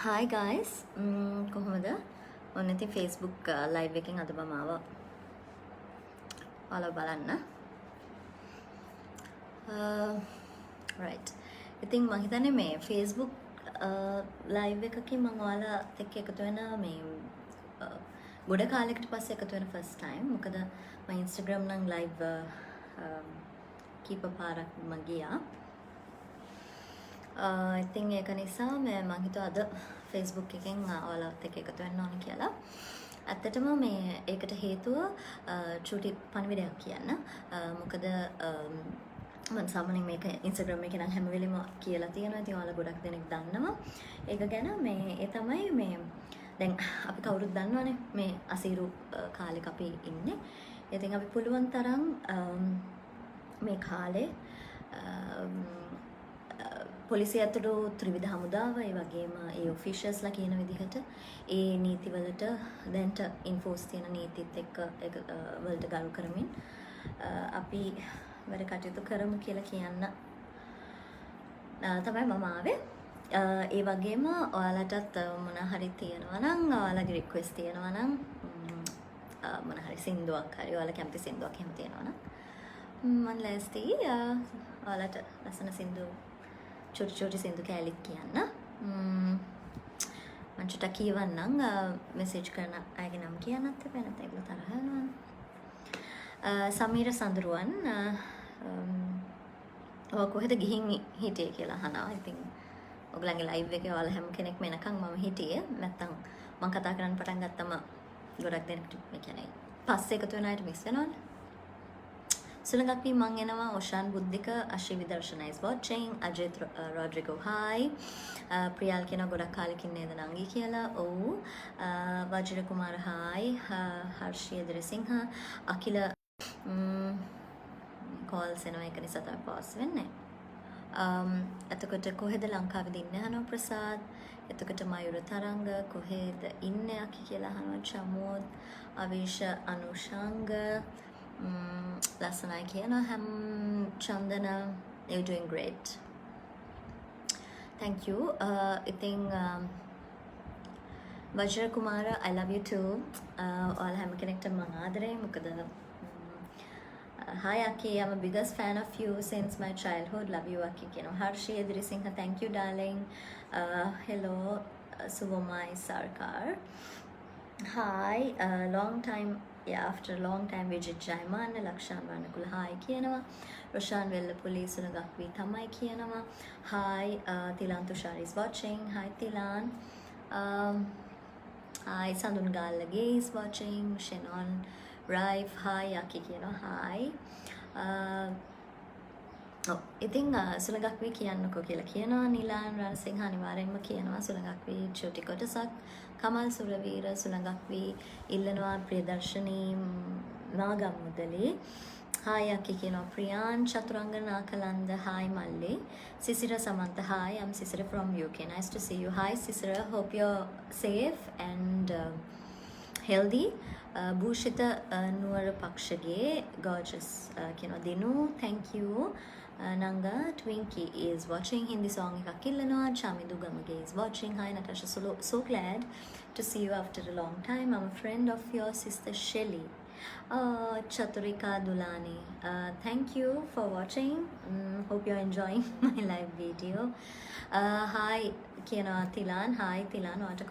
Hi guys. කොහොමද? ඔන්න ඉතින් Facebook live එකෙන් අද මම ආවා. ඔයාලා බලන්න. Right. ඉතින් මම හිතන්නේ මේ Facebook live එකකින් මම ඔයාලත් එක්ක එකතු වෙන මේ ගොඩ කාලයකට පස්සේ එකතු වෙන first time. මොකද මම Instagram නම් live කීප පාරක් මම ගියා. ඉතින් ඒක නිසා මම හිතුවා අද Facebook එකෙන් ඔයාලත් එක්ක එකතු වෙන්න ඕනේ කියලා. ඇත්තටම මේ ඒකට හේතුව චුටි පණිවිඩයක් කියන්න. මොකද මම සාමාන්‍යයෙන් මේක Instagram එකේ නම් හැම වෙලෙම කියලා තියෙනවා. ඉතින් ඔයාලා ගොඩක් දෙනෙක් දන්නවා. ඒක ගැන මේ ඒ තමයි මේ දැන් අපි කවුරුත් දන්නවනේ මේ අසීරු කාලෙක අපි ඉන්නේ. ඉතින් අපි පුළුවන් තරම් මේ කාලේ පොලිසිය ඇතුළු ත්‍රිවිධ හමුදාව ඒ වගේම ඒ ඔෆිෂියල්ස්ලා කියන විදිහට ඒ නීතිවලට දැන්ට ඉන්ෆෝස් තියෙන නීතිත් එක්ක වලට ගරු කරමින් අපි වැඩ කටයුතු කරමු කියලා කියන්න තමයි මම ආවේ. ඒ වගේම ඔයාලටත් මොන හරි තියෙනවා නම් ඔයාලගේ රික්වෙස්ට් තියෙනවා නම් මොන හරි සින්දුවක් හරි ඔයාලා කැමති සින්දුවක් එහෙම තියෙනවා නම් මම ලෑස්ති ඔයාලට ලස්සන සින්දු චොටි සින්දු කෑලිත් කියන්න. මම චුට්ටක් කියවන්නම් මෙසේජ් කරන අයගේ නම් කියන්නත් එපා නැත්නම් ඒගොල්ලෝ තරහ යනවා. සමීර සඳරුවන් ඔය කොහෙද ගිහින් හිටියේ කියලා අහනවා. ඉතින් ඔයගලගේ ලයිව් එකේ ඔයාලා හැම කෙනෙක්ම එනකන් මම හිටියේ. නැත්නම් මම කතා කරන්න පටන් ගත්තම ගොඩක් දෙනෙක් මේ කියන්නේ පස්සේ එකතු වෙන අයට මිස් වෙනවනේ. සුලංගක් වී මං එනවා ඔෂාන් බුද්ධික අශී විදර්ශනා is watching Ajith Rodrigo hi Priyal කියන ගොඩක් කාලෙකින් නේද නංගි කියලා ඔව් වජිර කුමාර hi හර්ෂිය දරසිංහ අකිල කෝල්ස් එනවා ඒක නිසා තමයි පාස් වෙන්නේ එතකොට කොහෙද ලංකාවේද ඉන්නේ අහනවා ප්‍රසාද් එතකොට මයුර තරංග කොහෙද ඉන්නේ අකි කියලා අහනවා චමෝත් අවේශ අනුෂංග ලස්සනයි කියන හැම් Chandana you're doing great thank you ඉතින් වජර කුමාර I love you too ඔයාලා හැම කෙනෙක්ටම මම ආදරේ මොකද hi Aki I'm a biggest fan of you since my childhood love you Aki කියනවා හර්ෂී දිරිසිංහ thank you darling hello Suvamai Sarkar hi long time yeah after a long time Vijit Jaiman Lakshan Varnakul hi කියනවා Roshan Vellapuli Sunagak vi තමයි කියනවා hi Tilan Tushar is watching hi Tilan hi Sandun Gallage is watching Shenon Raif hi Aki කියනවා hi ඉතින් සුළඟක් වී කියන්නකෝ කියලා කියනවා නිලාන් රණසිංහ අනිවාර්යෙන්ම කියනවා සුළඟක් වී චුටි කොටසක් කමල් සුරවීර සුළඟක් වී ඉල්ලනවා ප්‍රියදර්ශනී නාගම් මුදලි hi අකි කියනවා ප්‍රියාන් චතුරංග නාකලන්ද hi මල්ලි සිසිර සමන්ත hi I'm Sisira from UK nice to see you hi Sisira hope you're safe and healthy භූෂිත නුවර පක්ෂගේ gorgeous කියනවා දිනු thank you Nanga Twinkie is watching Hindi song එකක් ඉල්ලනවා Chamidu Gamage is watching hi Natasha so glad to see you after a long time I'm a friend of your sister Shelly Chaturika Dulani thank you for watching hope you're enjoying my live video hi කියනවා Thilan hi Thilan ඔයාට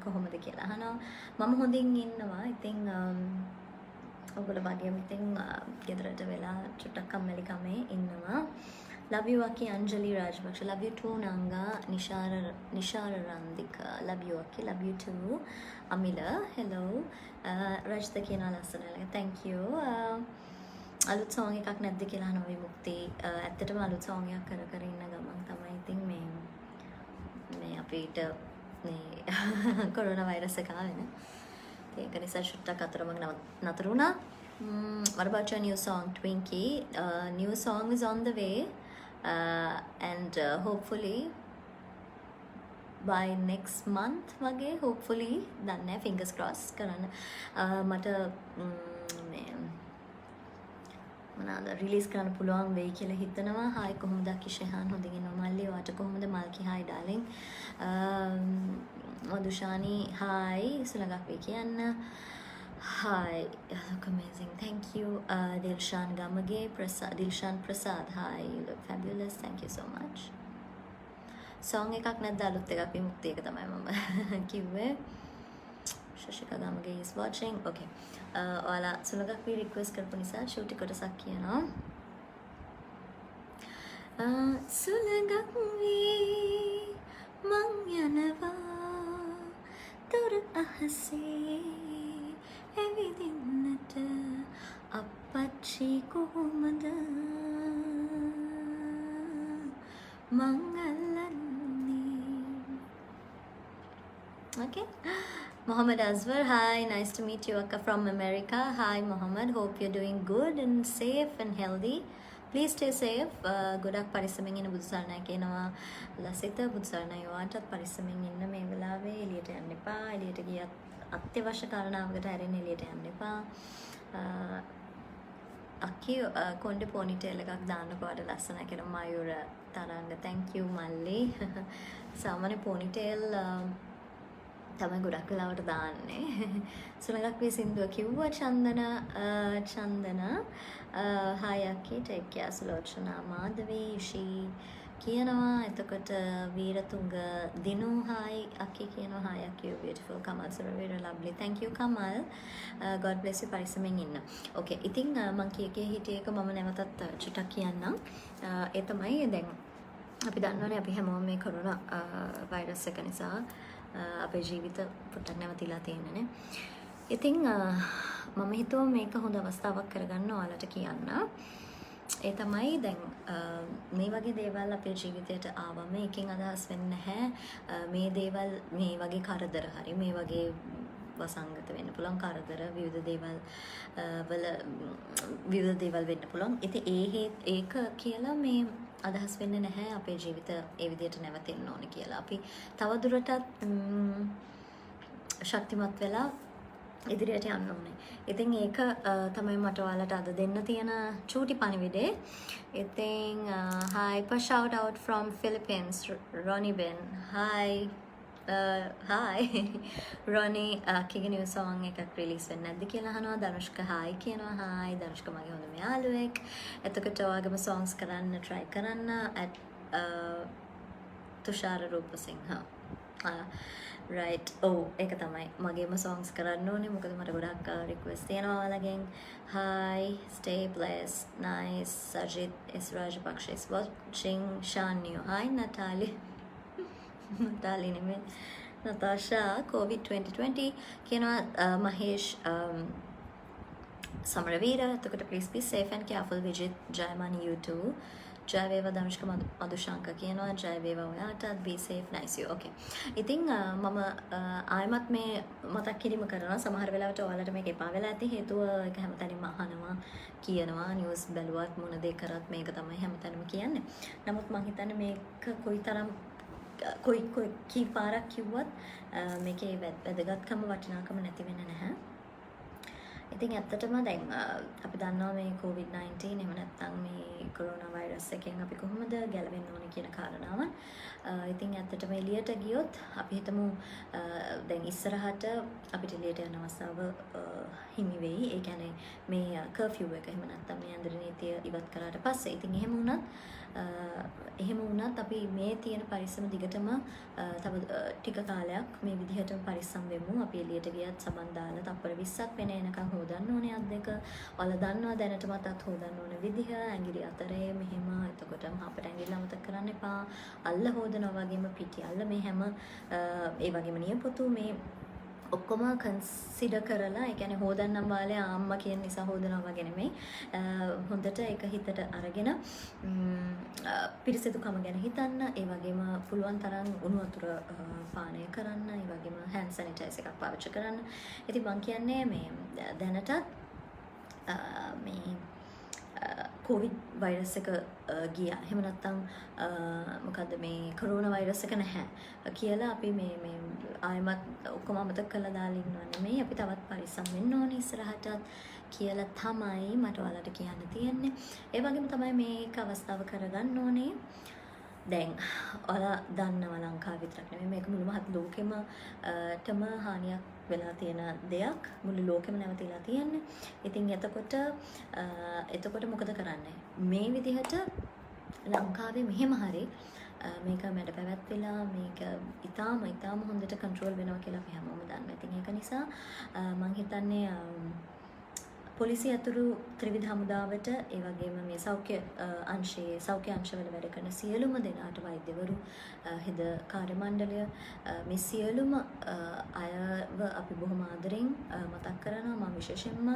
කොහොමද කියලා අහනවා මම හොඳින් ඉන්නවා ඉතින් ඔයගොල්ලෝ වගේම ඉතින් ගෙදරට වෙලා චුට්ටක් කම්මැලිකමේ ඉන්නවා love you Aki Anjali Rajbaksh love you too Nanga Nishara Randika love you Aki love you too Amila hello Rajta කියනවා ලස්සනට thank you අලුත් song එකක් නැද්ද කියලා අහනවා විමුක්ති ඇත්තටම අලුත් song එකක් කර ඉන්න ගමන් තමයි ඉතින් මේ අපිට මේ කොරෝනා වෛරස් එක ආවෙන ඒක නිසා ෂුට්ටක් අතරමඟ නතර වුණා what about your new song Twinkie new song is on the way and hopefully by next month වගේ hopefully දන්නේ fingers crossed කරන්න මට මේ මොනවාද රිලීස් කරන්න පුළුවන් වෙයි කියලා හිතනවා. හායි කොහොමද කිෂහන් හොඳින් ඉන්නවා මල්ලි වාට කොහොමද මල්කි හායි ඩාලින්. මදුෂානි හායි සුලඟක් වෙයි කියන්න. Hi, look amazing. Thank you. Dilshan Gamage, Dilshan Prasad. Hi, you look fabulous. Thank you so much. Song එකක් නැද්ද අලුත් එකක් විමුක්ති එක තමයි මම කිව්වේ. Shashika Gamage is watching. Okay. ඔයාලා සුලඟක් වී රික්වෙස්ට් කරපු නිසා චූටි කොටසක් කියනවා. සුලඟක් වී මං යනවා දුර අහසේ ඇවිදින්නට අපච්චි කොහොමද මං අල්ලන්නේ. Okay. Mohammed Azwar, hi, nice to meet you Akka from America. Hi Mohammed, hope you're doing good and safe and healthy. Please stay safe. ගොඩක් පරිස්සමෙන් ඉන්න බුදුසරණයි කියනවා ලසිත. බුදුසරණයි වාටත් පරිස්සමෙන් ඉන්න මේ වෙලාවේ. එළියට යන්න එපා. එළියට ගියත් අත්‍යවශ්‍ය කාරණාවකට හැරෙන්න එළියට යන්න එපා. අක්කි කොණ්ඩේ පොනිටේල් එකක් දාන්නකෝ අර ලස්සනයි කියලා මයුර තරංග. thank you මල්ලි. සාමාන්‍ය පොනිටේල් තමයි ගොඩක් වෙලාවට දාන්නේ. සුලඟක් වේ සින්දුව කිව්වා චන්දන hi අක්කි take care සුලෝචනා මාධවී ශී කියනවා. එතකොට වීරතුංග දිනු hi අක්කි කියනවා. hi අක්කි you beautiful. Kamal Suraweera lovely. thank you Kamal. god bless you පරිස්සමෙන් ඉන්න. okay ඉතින් මං කීකේ හිටියේ එක මම නැවතත් චුට්ටක් කියන්නම්. ඒ තමයි දැන් අපි දන්නවනේ අපි හැමෝම මේ කොරෝනා වෛරස් එක නිසා අපේ ජීවිත පොඩ්ඩක් නැවතිලා තියෙනනේ. ඉතින් මම හිතුවා මේක හොඳ අවස්ථාවක් කරගන්න ඔයාලට කියන්න. ඒ තමයි දැන් මේ වගේ දේවල් අපේ ජීවිතයට ආවම එකකින් අදහස් වෙන්නේ නැහැ මේ දේවල් මේ වගේ කරදර හරි මේ වගේ වසංගත වෙන්න පුළුවන් කරදර විවිධ දේවල් වෙන්න පුළුවන්. ඉතින් ඒක කියලා මේ අදහස් වෙන්නේ නැහැ අපේ ජීවිත ඒ විදිහට නැවතෙන්න ඕනේ කියලා. අපි තවදුරටත් ශක්තිමත් වෙලා ඉදිරියට යන්න ඕනේ. ඉතින් ඒක තමයි මට ඔයාලට අද දෙන්න තියෙන චූටි පණිවිඩේ. ඉතින් hi shout out from Philippines Ronnie Ben. hi Ronnie කිගේ new song එකක් release වෙන්නේ නැද්ද කියලා අහනවා. ධනුෂ්ක hi කියනවා. hi ධනුෂ්ක මගේ හොඳම යාළුවෙක්. එතකොට ඔයාගේම songs කරන්න try කරන්න at තුෂාර රූපසිංහ. right ඒක තමයි මගේම songs කරන්න ඕනේ. මොකද මට ගොඩක් request තියෙනවා ඔයාලගෙන්. hi stay blessed nice Sajid S Rajapaksa is watching. Shanyu hi Natalie Natalie නෙමෙයි Natasha COVID 2020 කියනවා. මහේෂ් සමරවීර. එතකොට please be safe and careful. Vijith Jayaman you too. ජය වේවා ධනුෂ්ක මදුශංක කියනවා. ජය වේවා ඔයාටත්. be safe nice you. okay ඉතින් මම ආයමත් මේ මතක් කිරීම කරනවා. සමහර වෙලාවට ඔයාලට මේක එපා වෙලා ඇති. හේතුව ඒක හැමතැනම අහනවා කියනවා නිවුස් බැලුවත් මොන දේ කරත් මේක තමයි හැමතැනම කියන්නේ. නමුත් මම හිතන්නේ මේක කොයිතරම් කී පාරක් කිව්වත් මේකේ වැදගත්කම වටිනාකම නැති වෙන්නේ නැහැ. ඉතින් ඇත්තටම දැන් අපි දන්නවා මේ COVID-19 එහෙම නැත්නම් මේ කොරෝනා වෛරස් එකෙන් අපි කොහොමද ගැලවෙන්න ඕනේ කියන කාරණාව. ඉතින් ඇත්තටම එළියට ගියොත් අපි හිතමු දැන් ඉස්සරහට අපිට එළියට යන අවස්ථාව හිමි වෙයි. ඒ කියන්නේ මේ කර්ෆියු එක එහෙම නැත්නම් මේ අන්දර නීතිය ඉවත් කරාට පස්සේ ඉතින් එහෙම වුණත් අපි මේ තියෙන පරිස්සම දිගටම තව ටික කාලයක් මේ විදිහටම පරිස්සම් වෙමු. අපි එළියට ගියත් සබන් දාලා තප්පර 20ක් වෙන එනකන් හොදන්න ඕනේ අත් දෙක. ඔයාලා දන්නවා දැනටමත් අත් හොදන්න ඕනේ විදිහ. ඇඟිලි අතරේ මෙහෙම. එතකොට අපිට ඇඟිල්ල අමතක කරන්න එපා. අල්ල හොදනවා වගේම පිටි අල්ල මේ හැම ඒ වගේම නියපොතු මේ ඔක්කොම කන්සිඩර් කරලා ඒ කියන්නේ හොදන්නම් වාලේ අම්මා කියන නිසා හොදනවා වගේ නෙමෙයි. හොඳට ඒක හිතට අරගෙන පිරිසිදුකම ගැන හිතන්න. ඒ වගේම පුළුවන් තරම් උණු වතුර පානය කරන්න. ඒ වගේම hand sanitizer එකක් පාවිච්චි කරන්න. ඉතින් මම කියන්නේ මේ දැනටත් මේ කොවිඩ් වෛරස් එක ගියා. එහෙම නැත්නම් මොකද්ද මේ කොරෝනා වෛරස් එක නැහැ කියලා අපි මේ ආයමත් ඔක්කොම අමතක කරලා දාලා ඉන්නව නෙමෙයි. අපි තවත් පරිස්සම් වෙන්න ඕනේ ඉස්සරහටත් කියලා තමයි මට ඔයාලට කියන්න තියෙන්නේ. ඒ වගේම තමයි මේක අවස්ථාව කරගන්න ඕනේ. දැන් ඔයාලා දන්නවා ලංකාව විතරක් නෙමෙයි මේක මුළු මහත් ලෝකෙම තම හානියක් වෙලා තියෙන දෙයක්. මුළු ලෝකෙම නැවතිලා තියෙන්නේ. ඉතින් එතකොට මොකද කරන්නේ? මේ විදිහට ලංකාවේ මෙහෙම හරි මේක මැඩ පැවැත්විලා මේක ඉතාම හොඳට කන්ට්‍රෝල් වෙනවා කියලා අපි හැමෝම දන්නවා. ඉතින් ඒක නිසා මම හිතන්නේ පොලිසිය අතුරු ත්‍රිවිධ හමුදාවට ඒ වගේම මේ සෞඛ්‍ය අංශවල වැඩ කරන සියලුම දෙනාට වෛද්‍යවරු හෙද කාර්ය මණ්ඩලය මේ සියලුම අයව අපි බොහොම ආදරෙන් මතක් කරනවා. මම විශේෂයෙන්ම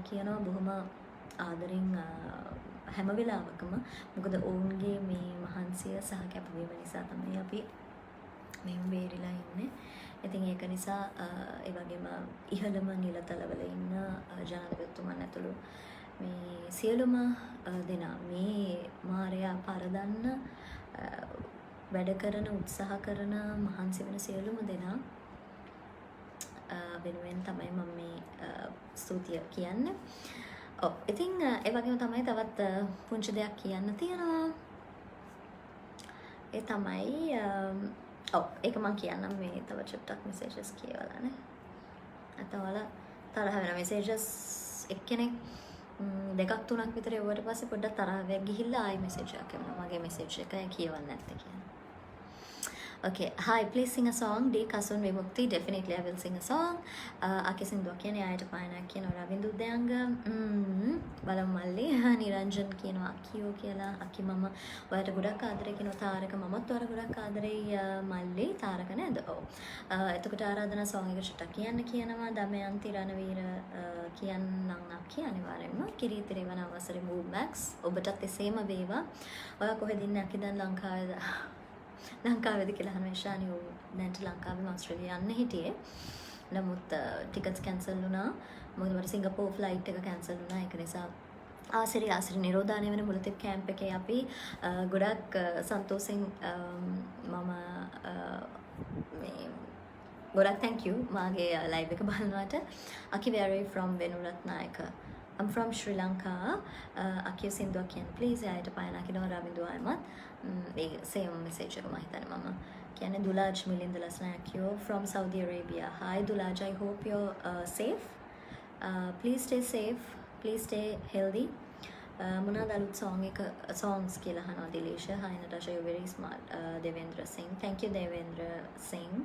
කියනවා බොහොම ආදරෙන් හැම වෙලාවකම මොකද ඔවුන්ගේ මේ මහන්සිය සහ කැපවීම නිසා තමයි අපි මේ බේරිලා ඉන්නේ. ඉතින් ඒක නිසා ඒ වගේම ඉහළම නිලතලවල ඉන්න ජනාධිපතිතුමන් ඇතුළු මේ සියලුම දෙනා මේ මායя පරදන්න වැඩ කරන උත්සාහ කරන මහන්සි වෙන සියලුම දෙනා වෙනුවෙන් තමයි මම මේ ස්තුතිය කියන්නේ. ඉතින් ඒ වගේම තමයි තවත් පුංචි දෙයක් කියන්න තියෙනවා. ඒ තමයි ඒක මම කියන්නම් මේ තව චුට්ටක් මෙසේජස් කියවලා නේ. නැත්නම් ඔයාලා තරහ වෙන මෙසේජස් එක්කෙනෙක් දෙකක් තුනක් විතර එවුවට පස්සේ පොඩ්ඩක් තරහ වෙ ගිහිල්ලා ආයි මෙසේජ් එකක් එනවා. මගේ මෙසේජ් එක කියවන්න නැත්තේ කියන්නේ. Okay, hi, please sing a song. D. Kasun Vimukti, definitely I will sing a song. Akisin Dwakene, Ayata Paina Kino Ravindu Danga, Balamalli, Niranjan Kino Akio Kela, Akimama, Vata Gudakadre, Kino Taraka, Mamatora Gudakadre, Malli, Tarakan and O. Etukutara than a song, Shatakian Kianama, Damayanti Ranavira, Kian Nangakianivarema, Kiritirivana was removed max, Obatak the same Aveva, Wakohedin Nakidan Lanka. ලංකාවේද කියලා අහන විශානි දැන්ට ලංකාවෙම ඕස්ට්‍රේලියා යන්න හිටියේ. නමුත් tickets cancel වුණා. මොකද මට Singapore flight එක කැන්සල් වුණා. ඒක නිසා ආසිරි නිරෝධානය වෙන මුලතිව් කැම්ප් එකේ අපි ගොඩක් සන්තෝෂෙන් මම මේ ගොඩක් thank you මාගේ ලයිව් එක බලනවාට. Aki Veri from Venuratnayaka. I'm from Sri Lanka. Aki Sindhu කියන please එයාට පායනා කියනවා රවින්දු ආයමත්. ඒ same message එක මම හිතන්නේ මම කියන්නේ Dulaj Milind Lasnakyo from Saudi Arabia. Hi Dulaj, I hope you're safe. Please stay safe. Please stay healthy. මොනවාද අලුත් songs කියලා අහනවා Dilesh. Hi Natasha, you're very smart. Devendra Singh. Thank you Devendra Singh.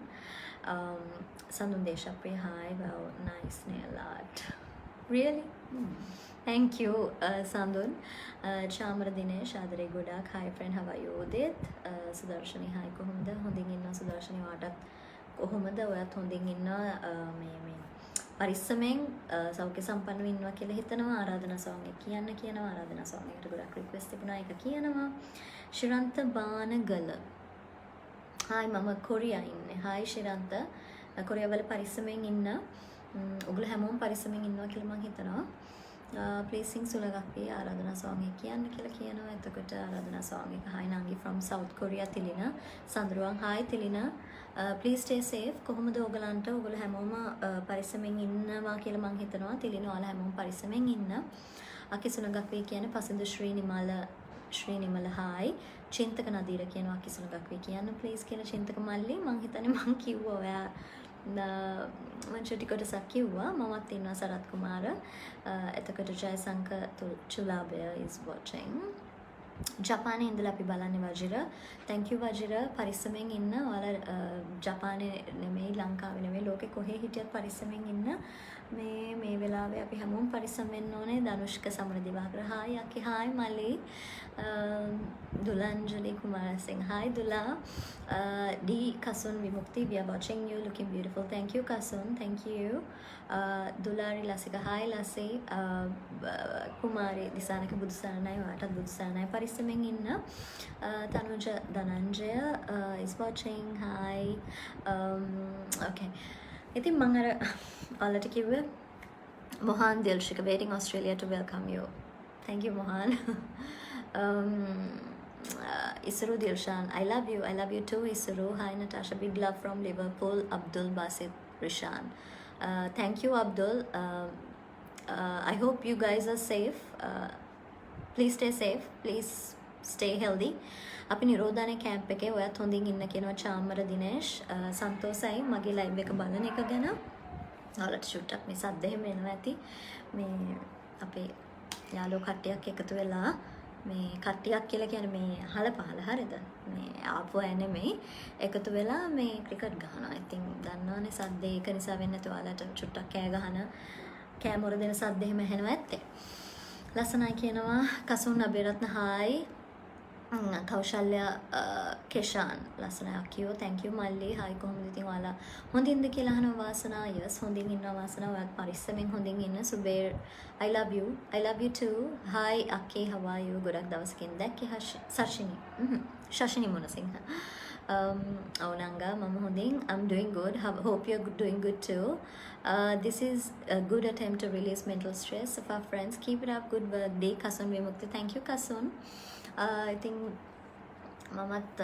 Sandun Deshapriya, hi. Wow, nice nail art. Really? Thank you, Sandun. Chamara Dinesh, Adare Godak. Hi, friend. How are you? Udit. Sudarshani, hi. Kohumda. Honding inna Sudarshani Watak. Kohumda. Oyat honding inna me පරිස්සමෙන් සෞඛ්‍ය සම්පන්නව ඉන්නවා කියලා හිතනවා. ආරාධනා song එක කියනවා. ආරාධනා song එකට ගොඩක් request තිබුණා. ඒක කියනවා. ශිරන්ත බානගල. hi මම කොරියා ඉන්නේ. hi ශිරන්ත. කොරියාවල පරිස්සමෙන් ඉන්න. ඔගොල්ලෝ හැමෝම පරිස්සමෙන් ඉන්නවා කියලා මම හිතනවා. please sing සුලගක්පී ආරාධනා song එක කියන්න කියලා කියනවා. එතකොට ආරාධනා song එක hi Nangi from South Korea Thilina Sandaruwan hi Thilina please stay safe. කොහොමද ඔයගලන්ට ඔයගොල්ලෝ හැමෝම පරිස්සමෙන් ඉන්නවා කියලා මම හිතනවා. තිලින ඔයාලා හැමෝම පරිස්සමෙන් ඉන්න. අකි සුලගක්පී කියන්නේ පසඳ ශ්‍රී නිමල hi චින්තක නදීර කියනවා අකි සුලගක්පී කියන්න please කියලා චින්තක මල්ලි මම හිතන්නේ මම කිව්වා ඔයා මම චුටි කොටසක් කිව්වා. මමත් ඉන්නවා සරත් කුමාර. එතකොට ජයසංක චුලාබය is watching. ජපානයේ ඉඳලා අපි බලන්නේ වජිර. thank you Vajira. පරිස්සමෙන් ඉන්න. ඔයාලා ජපානයේ නෙමෙයි ලංකාවේ නෙමෙයි ලෝකෙ කොහේ හිටියත් පරිස්සමෙන් ඉන්න. මේ වෙලාවේ අපි හැමෝම පරිස්සම් වෙන්න ඕනේ. ධනුෂ්ක සමර දිවාකර hi අකි hi මලි. Dulanjali Kumar Singh. Hi Dula. D. Kasun Vimukti. We are watching you. Looking beautiful. Thank you Kasun. Thank you. Dulari Lasika. Hi Lasi. Kumari Disanaka Budusaranai. Vatat Budusaranai. Parisameng inna. Tanuja Dananjaya is watching. Hi. Okay. ඉතින් මම අර ඔයාලට කිව්වේ Mohan දිල්ෂික waiting Australia to welcome you. Thank you, Mohan. Isru Dilshan, I love you. I love you too, Isru. Hi, Natasha. Big love from Liverpool. Abdul Basit Rishan. Thank you, Abdul. I hope you guys are safe. Please stay safe. Please stay healthy. අපි නිරෝධානේ camp එකේ ඔයත් හොඳින් ඉන්න කියනවා චාමර දිනේෂ් සන්තෝසයි මගේ live එක බලන එක ගැන. ඔයාලට චුට්ටක් මේ සද්ද එහෙම එනවා ඇති. මේ අපේ යාළුවෝ කට්ටියක් එකතු වෙලා මේ කට්ටියක් කියලා කියන්නේ මේ අහල පහල හරියද? මේ ආපු අය නෙමෙයි එකතු වෙලා මේ ක්‍රිකට් ගහනවා. ඉතින් දන්නවනේ සද්ද ඒක නිසා වෙන්නේ නැතුව ඔයාලට චුට්ටක් කෑ ගහන කැමර දෙන සද්ද එහෙම ඇහෙනවා ඇත්තේ. ලස්සනයි කියනවා කසුන් අබේරත්න හායි. කෞශල්‍ය කෙෂාන් ලස්සනයි අකියෝ thank you මල්ලි හායි කොහොමද ඉතින් ඔයාලා හොඳින්ද කියලා අහන වාසනා yes හොඳින් ඉන්නවා වාසනා ඔයාත් පරිස්සමෙන් හොඳින් ඉන්න සුබේර් I love you too hi අකේ how are you ගොඩක් දවසකින් දැක්කේ සර්ෂිනි ශෂිනි මොනසිංහ අවනංගා මම හොඳින් I'm doing good hope you're doing good too this is a good attempt to release mental stress of our friends keep it up good work day kasun vimukti thank you kasun I think මමත්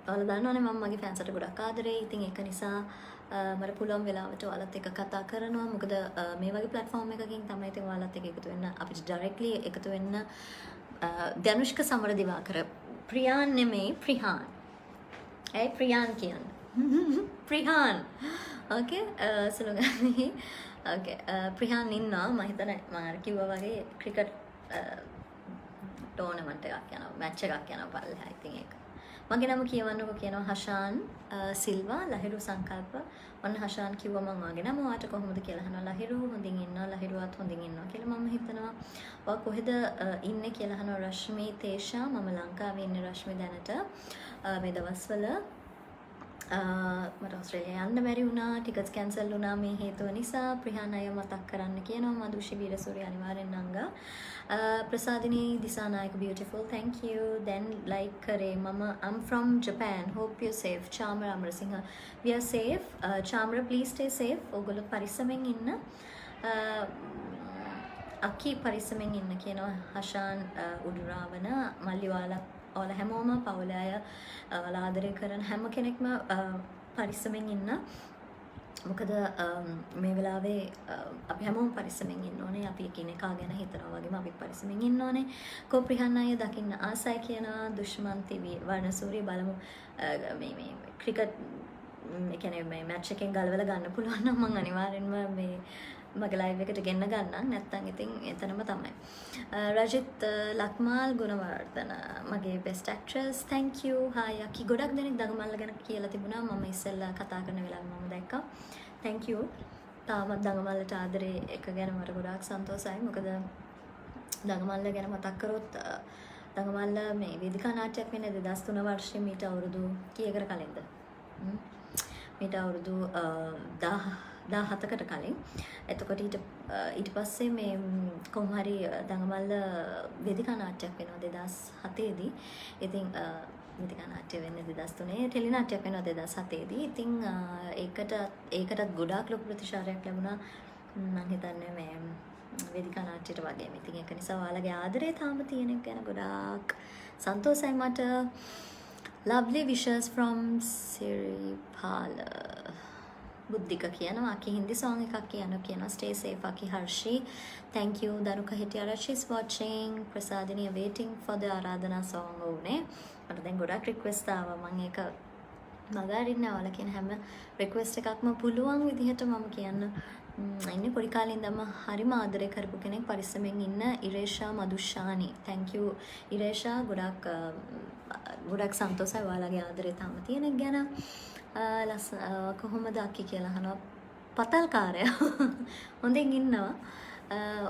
ඔයාලා දන්නවනේ මම මගේ ෆෑන්ස්ට ගොඩක් ආදරේ. ඉතින් ඒක නිසා මට පුළුවන් වෙලාවට ඔයාලත් එක්ක කතා කරනවා. මොකද මේ වගේ platform එකකින් තමයි ඉතින් ඔයාලත් එක්ක එකතු වෙන්න අපිට directly එකතු වෙන්න ධනුෂ්ක සමරදිවාකර ප්‍රියාන් නෙමෙයි ප්‍රිහාන්. ඒ ප්‍රියාන් කියන්නේ. ප්‍රිහාන්. Okay සලගන්නේ. Okay ප්‍රිහාන් ඉන්නවා මම හිතන්නේ මම කිව්වා වගේ ක්‍රිකට් ටෝනමන්ට් එකක් යනවා මැච් එකක් යනවා පල්ලෙහා ඉතින් ඒක මගේ නම කියවන්නකෝ කියනවා හෂාන් සිල්වා ලහිරු සංකල්ප ඔන්න හෂාන් කිව්වා මම වගේ නම ඔයාට කොහොමද කියලා අහනවා ලහිරු හොඳින් ඉන්නවා ලහිරුවත් හොඳින් ඉන්නවා කියලා මම හිතනවා ඔයා කොහෙද ඉන්නේ කියලා අහනවා රශ්මි තේෂා මම ලංකාවේ ඉන්නේ රශ්මි දැනට මේ දවස්වල මට ඔස්ට්‍රේලියා යන්න බැරි වුණා ටිකට්ස් කැන්සල් වුණා මේ හේතුව නිසා ප්‍රිහාන් අය මතක් කරන්න කියනවා මදුෂි වීරසූරිය අනිවාර්යෙන් නංගා Prasadini Dissanayake beautiful thank you then like කරේ මම I'm from Japan hope you're safe Chamara Amarasinghe we are safe Chamara please stay safe ඔයගොල්ලෝ පරිස්සමෙන් ඉන්න අකි පරිස්සමෙන් ඉන්න කියනවා හෂාන් උඩුරාවන මල්ලි ඔයාලා හැමෝම පවුලේ අය ඔයාලා ආදරය කරන හැම කෙනෙක්ම පරිස්සමෙන් ඉන්න. මොකද මේ වෙලාවේ අපි හැමෝම පරිස්සමෙන් ඉන්න ඕනේ. අපි එකිනෙකා ගැන හිතනවා වගේම අපි පරිස්සමෙන් ඉන්න ඕනේ. කොප්‍රිහන් අය දකින්න ආසයි කියනවා දුෂ්මන් TV වර්ණසූරිය බලමු මේ ක්‍රිකට් ඒ කියන්නේ මේ මැච් එකෙන් ගලවලා ගන්න පුළුවන් නම් මම අනිවාර්යෙන්ම මේ මගේ ලයිව් එකට ගෙන්න ගන්නම් නැත්නම් ඉතින් එතනම තමයි රජිත් ලක්මාල් ගුණවර්ධන මගේ best actress thank you hi අකි ගොඩක් දෙනෙක් දඟමල්ල ගැන කියලා තිබුණා මම ඉස්සෙල්ලා කතා කරන වෙලාවේ මම දැක්කා thank you තාමත් දඟමල්ලට ආදරේ එක ගැන මට ගොඩාක් සන්තෝෂයි මොකද දඟමල්ල ගැන මතක් කරොත් දඟමල්ල මේ වේදිකා නාට්‍යයක් වෙන්නේ 2003 වර්ෂයේ මීට අවුරුදු කීයකට කලින්ද මීට අවුරුදු 17කට කලින් එතකොට ඊට පස්සේ මේ කොහොම හරි දඟමල්ල වේදිකා නාට්‍යයක් වෙනවා 2007 දී. ඉතින් වේදිකා නාට්‍ය වෙන්නේ 2003 ටෙලි නාට්‍යයක් වෙනවා 2007 දී. ඉතින් ඒකටත් ගොඩාක් ලොකු ප්‍රතිචාරයක් ලැබුණා මම හිතන්නේ මේ වේදිකා නාට්‍යයට වගේම. ඉතින් ඒක නිසා ඔයාලගේ ආදරය තාම තියෙන එක ගැන ගොඩාක් සන්තෝෂයි මට. Lovely wishes from Siripala බුද්ධික කියනවා අකි හින්දි song එකක් කියනවා stay safe අකි Harshi thank you Danuka හිටියාලා she's watching ප්‍රසාදිනිය waiting for the ආරාධනා song ඕනේ මට දැන් ගොඩක් request ආවා මම ඒක මගහරින්න ඔයාලා කියන හැම request එකක්ම පුළුවන් විදිහට මම කියන්න ඉන්නේ පොඩි කාලේ ඉඳන්ම හරිම ආදරය කරපු කෙනෙක් පරිස්සමෙන් ඉන්න ඉරේෂා මදුෂානි thank you ඉරේෂා ගොඩක් සන්තෝෂයි ඔයාලගේ ආදරය තාම තියෙන එක ගැන කොහොමද අක්කි කියලා අහනවා පතල්කාරයා හොඳින් ඉන්නවා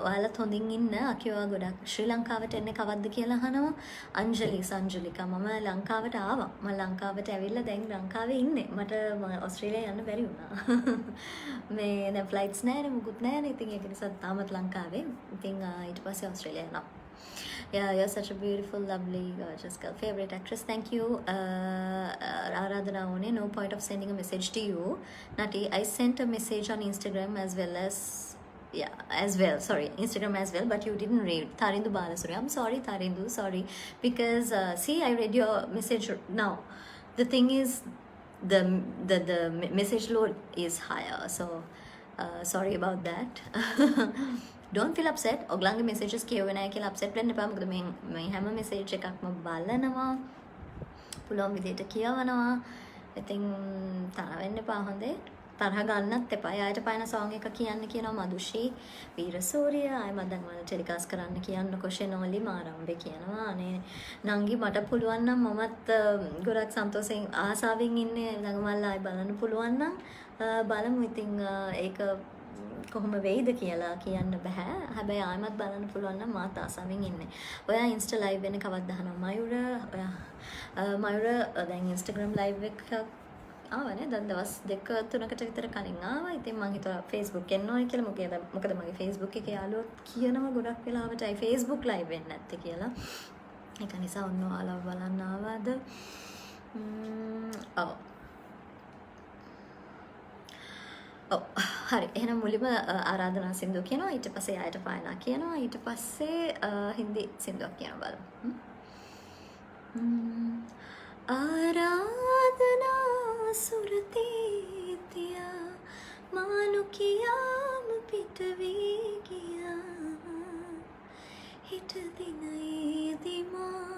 ඔයාලත් හොඳින් ඉන්න අකියවා ගොඩක් ශ්‍රී ලංකාවට එන්නේ කවද්ද කියලා අහනවා අංජලි සංජලිකා මම ලංකාවට ආවා මම ලංකාවට ඇවිල්ලා දැන් ලංකාවේ ඉන්නේ මට ඕස්ට්‍රේලියා යන්න බැරි වුණා මේ දැන් ෆ්ලයිට්ස් නැහැ මුකුත් නැහැ ඉතින් ඒක නිසා තාමත් ලංකාවේ ඉතින් ඊට පස්සේ ඕස්ට්‍රේලියා යනවා Yeah, you're such a beautiful, lovely, gorgeous girl. Favorite actress, thank you. Aradhana One, no point of sending a message to you. Nati, I sent a message on Instagram as well as yeah, as well, sorry, Instagram as well, but you didn't read. Tarindu Balasuri, I'm sorry Tarindu, sorry, because see, I read your message now. The thing is, the message load is higher, so sorry about that. Don't feel upset. ඔගලන්ගේ messages කියවෙන්නේ නැහැ කියලා upset වෙන්න එපා. මොකද මේ හැම message එකක්ම බලනවා, පුළුවන් විදිහට කියවනවා. ඉතින් තරහ වෙන්න එපා හොඳේ. තරහ ගන්නත් එපා. යායට පයින් song එක කියන්න කියනවා මදුෂී වීරසූරිය. ආයෙ මම දැන් මම ටෙලිකාස්ට් කරන්න කියන්නකො ෂෙනෝලි මාරම්බේ කියනවා. අනේ නංගි මට පුළුවන් නම් මමත් ගොඩක් සන්තෝෂයෙන් ආසාවෙන් ඉන්නේ ළඟමල්ලා ආයෙ බලන්න පුළුවන් නම් බලමු. ඉතින් ඒක කොහොම වෙයිද කියලා කියන්න බෑ. හැබැයි ආයෙමත් බලන්න පුළුවන් නම් මාත් ආසාවෙන් ඉන්නේ. ඔයා ඉන්ස්ටා ලයිව් වෙන කවද්ද අහනවා මයුර. ඔයා මයුර දැන් ඉන්ස්ටාග්‍රෑම් ලයිව් එක ආවනේ. දැන් දවස් 2-3කට විතර කලින් ආවා. ඉතින් මම හිතුවා Facebook එන්න ඕනේ කියලා. මොකද මගේ Facebook එකේ යාළුවෝ කියනවා ගොඩක් වෙලාවට අයි Facebook ලයිව් වෙන්නේ නැත්තේ කියලා. ඒක නිසා ඔන්න ඔයාලා බලන්න ආවද? හරි. එහෙනම් මුලින්ම ආරාධනා සින්දුව කියනවා. ඊට පස්සේ ආයත පායනා කියනවා. ඊට පස්සේ හින්දි සින්දුවක් කියනවා බලමු. ආරාධනා සුරතේ තියා මානු කියාම පිට වී ගියා. හිට දිනේදී මා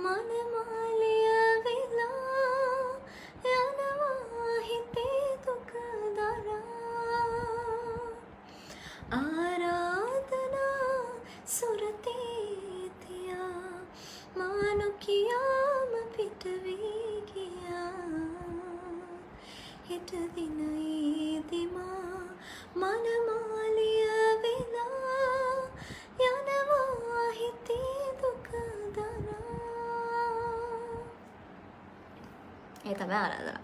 මනමාලිය වෙලා යනවා හිතේ දුක දරා. ආරාධනා සුරතේ තියා මානු කියාම පිට වී ගියා. හිට දිනේදී මා මනමාලිය වෙලා යනවා හිතේ දුක දරා. ඒ තමයි ආරාධනා.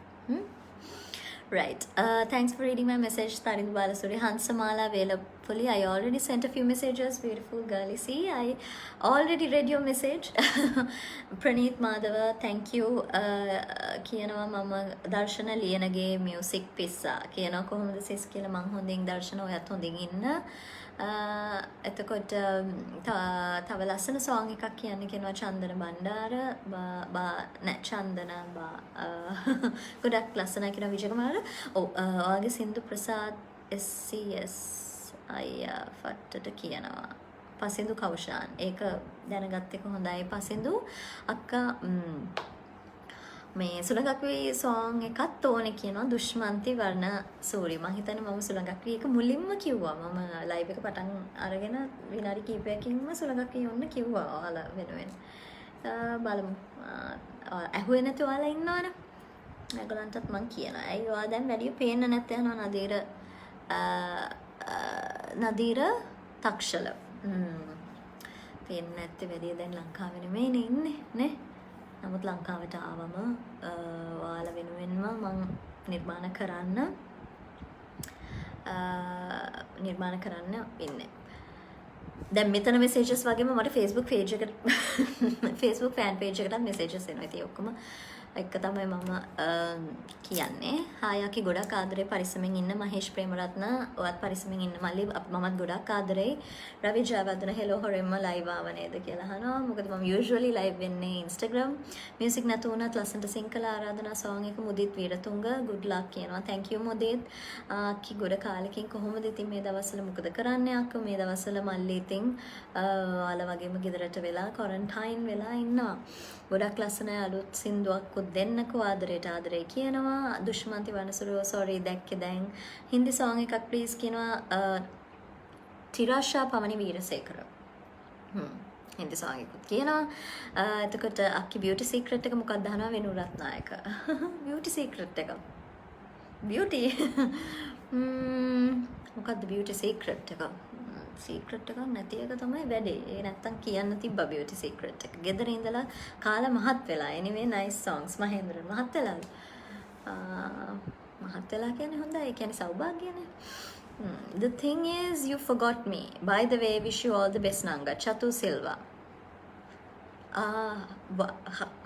Right. Thanks for reading my message, Tarindu Balasuri. Hansamala Velapulli. I already sent a few messages. Beautiful girlie. See, I already read your message. Praneeth Madhava, thank you. Kiyanawa mama Darshana Liyanage music pissa. Kiyanawa kohomada sis kiyala man hondin Darshana oyat hondin inna. එතකොට තව ලස්සන song එකක් කියන්න කියනවා චන්දන බණ්ඩාර නෑ චන්දන ගොඩක් ලස්සනයි කියන විජය කුමාර. ඔයාගේ සින්දු ප්‍රසාද් SCS අයියා ෆට්ටට කියනවා. පසින්දු කෞෂාන් ඒක දැනගත්ත එක හොඳයි. පසින්දු අක්කා මේ සුළඟක්වී song එකත් ඕනේ කියනවා. දුෂ්මන්ති වර්ණ සූරි. මම හිතන්නේ මම සුළඟක්වී එක මුලින්ම කිව්වා. මම live එක පටන් අරගෙන විනාඩි කිහිපයකින්ම සුළඟක්වී ඔන්න කිව්වා ඔයාලා වෙනුවෙන්. බලමු. ඇහුවේ නැති ඔයාලා ඉන්නවනේ. ඒගොල්ලන්ටත් මම කියනවා. ඇයි ඔයා දැන් වැඩි පේන්න නැත්තේ යනවා නදීර තක්ෂල. පේන්නේ නැත්තේ වැඩි දැන් ලංකාවේ නෙමෙයිනේ ඉන්නේ නේ. නමුත් ලංකාවට ආවම ඔයාලා වෙනුවෙන්ම මම නිර්මාණ කරන්න ඉන්නේ. දැන් මෙතන messages වගේම මට Facebook page එකට Facebook fan page එකටත් messages එනවා. ඉතින් ඔක්කොම එක තමයි මම කියන්නේ. හායාකි ගොඩක් ආදරේ පරිස්සමෙන් ඉන්න මහේෂ් ප්‍රේමරත්න ඔයත් පරිස්සමෙන් ඉන්න මල්ලි මමත් ගොඩක් ආදරේ. රවි ජයවර්ධන හෙලෝ හොරෙන්ම live ආව නේද කියලා අහනවා. මොකද මම usually live වෙන්නේ Instagram. music නැතු වුණත් ලස්සනට සිංකල ආරාධනා song එක මුදිත් වීරතුංග good luck කියනවා. thank you මුදිත්. අක්කි ගොඩ කාලෙකින් කොහොමද ඉතින් මේ දවස්වල මොකද කරන්නේ අක්ක මේ දවස්වල මල්ලි ඉතින් ඔයාලා වගේම ගෙදරට වෙලා quarantine වෙලා ඉන්නවා. ගොඩක් ලස්සනයි අලුත් සින්දුවක් දෙන්නකෝ ආදරයට ආදරේ කියනවා. දුෂ්මන්ති වනසුරු sorry දැක්කේ දැන් හින්දි song එකක් please කියනවා. තිරාෂා පවනි වීරසේකර හින්දි song එකක් කියනවා. එතකොට අක්කි beauty secret එක මොකක්ද අහනවා වෙනු රත්නායක. beauty secret එක beauty මොකක්ද beauty secret එක secret එකක් නැති එක තමයි වැඩේ. ඒ නැත්තම් කියන්න තිබ්බා beauty secret එක. ගෙදර ඉඳලා කාලා මහත් වෙලා. anyway nice songs මහේන්ද්‍ර මහත් වෙලා. මහත් වෙලා කියන්නේ හොඳයි. ඒ කියන්නේ සෞභාග්‍යනේ. The thing is you forgot me. By the way wish you all the best Nanga. Chatu Silva.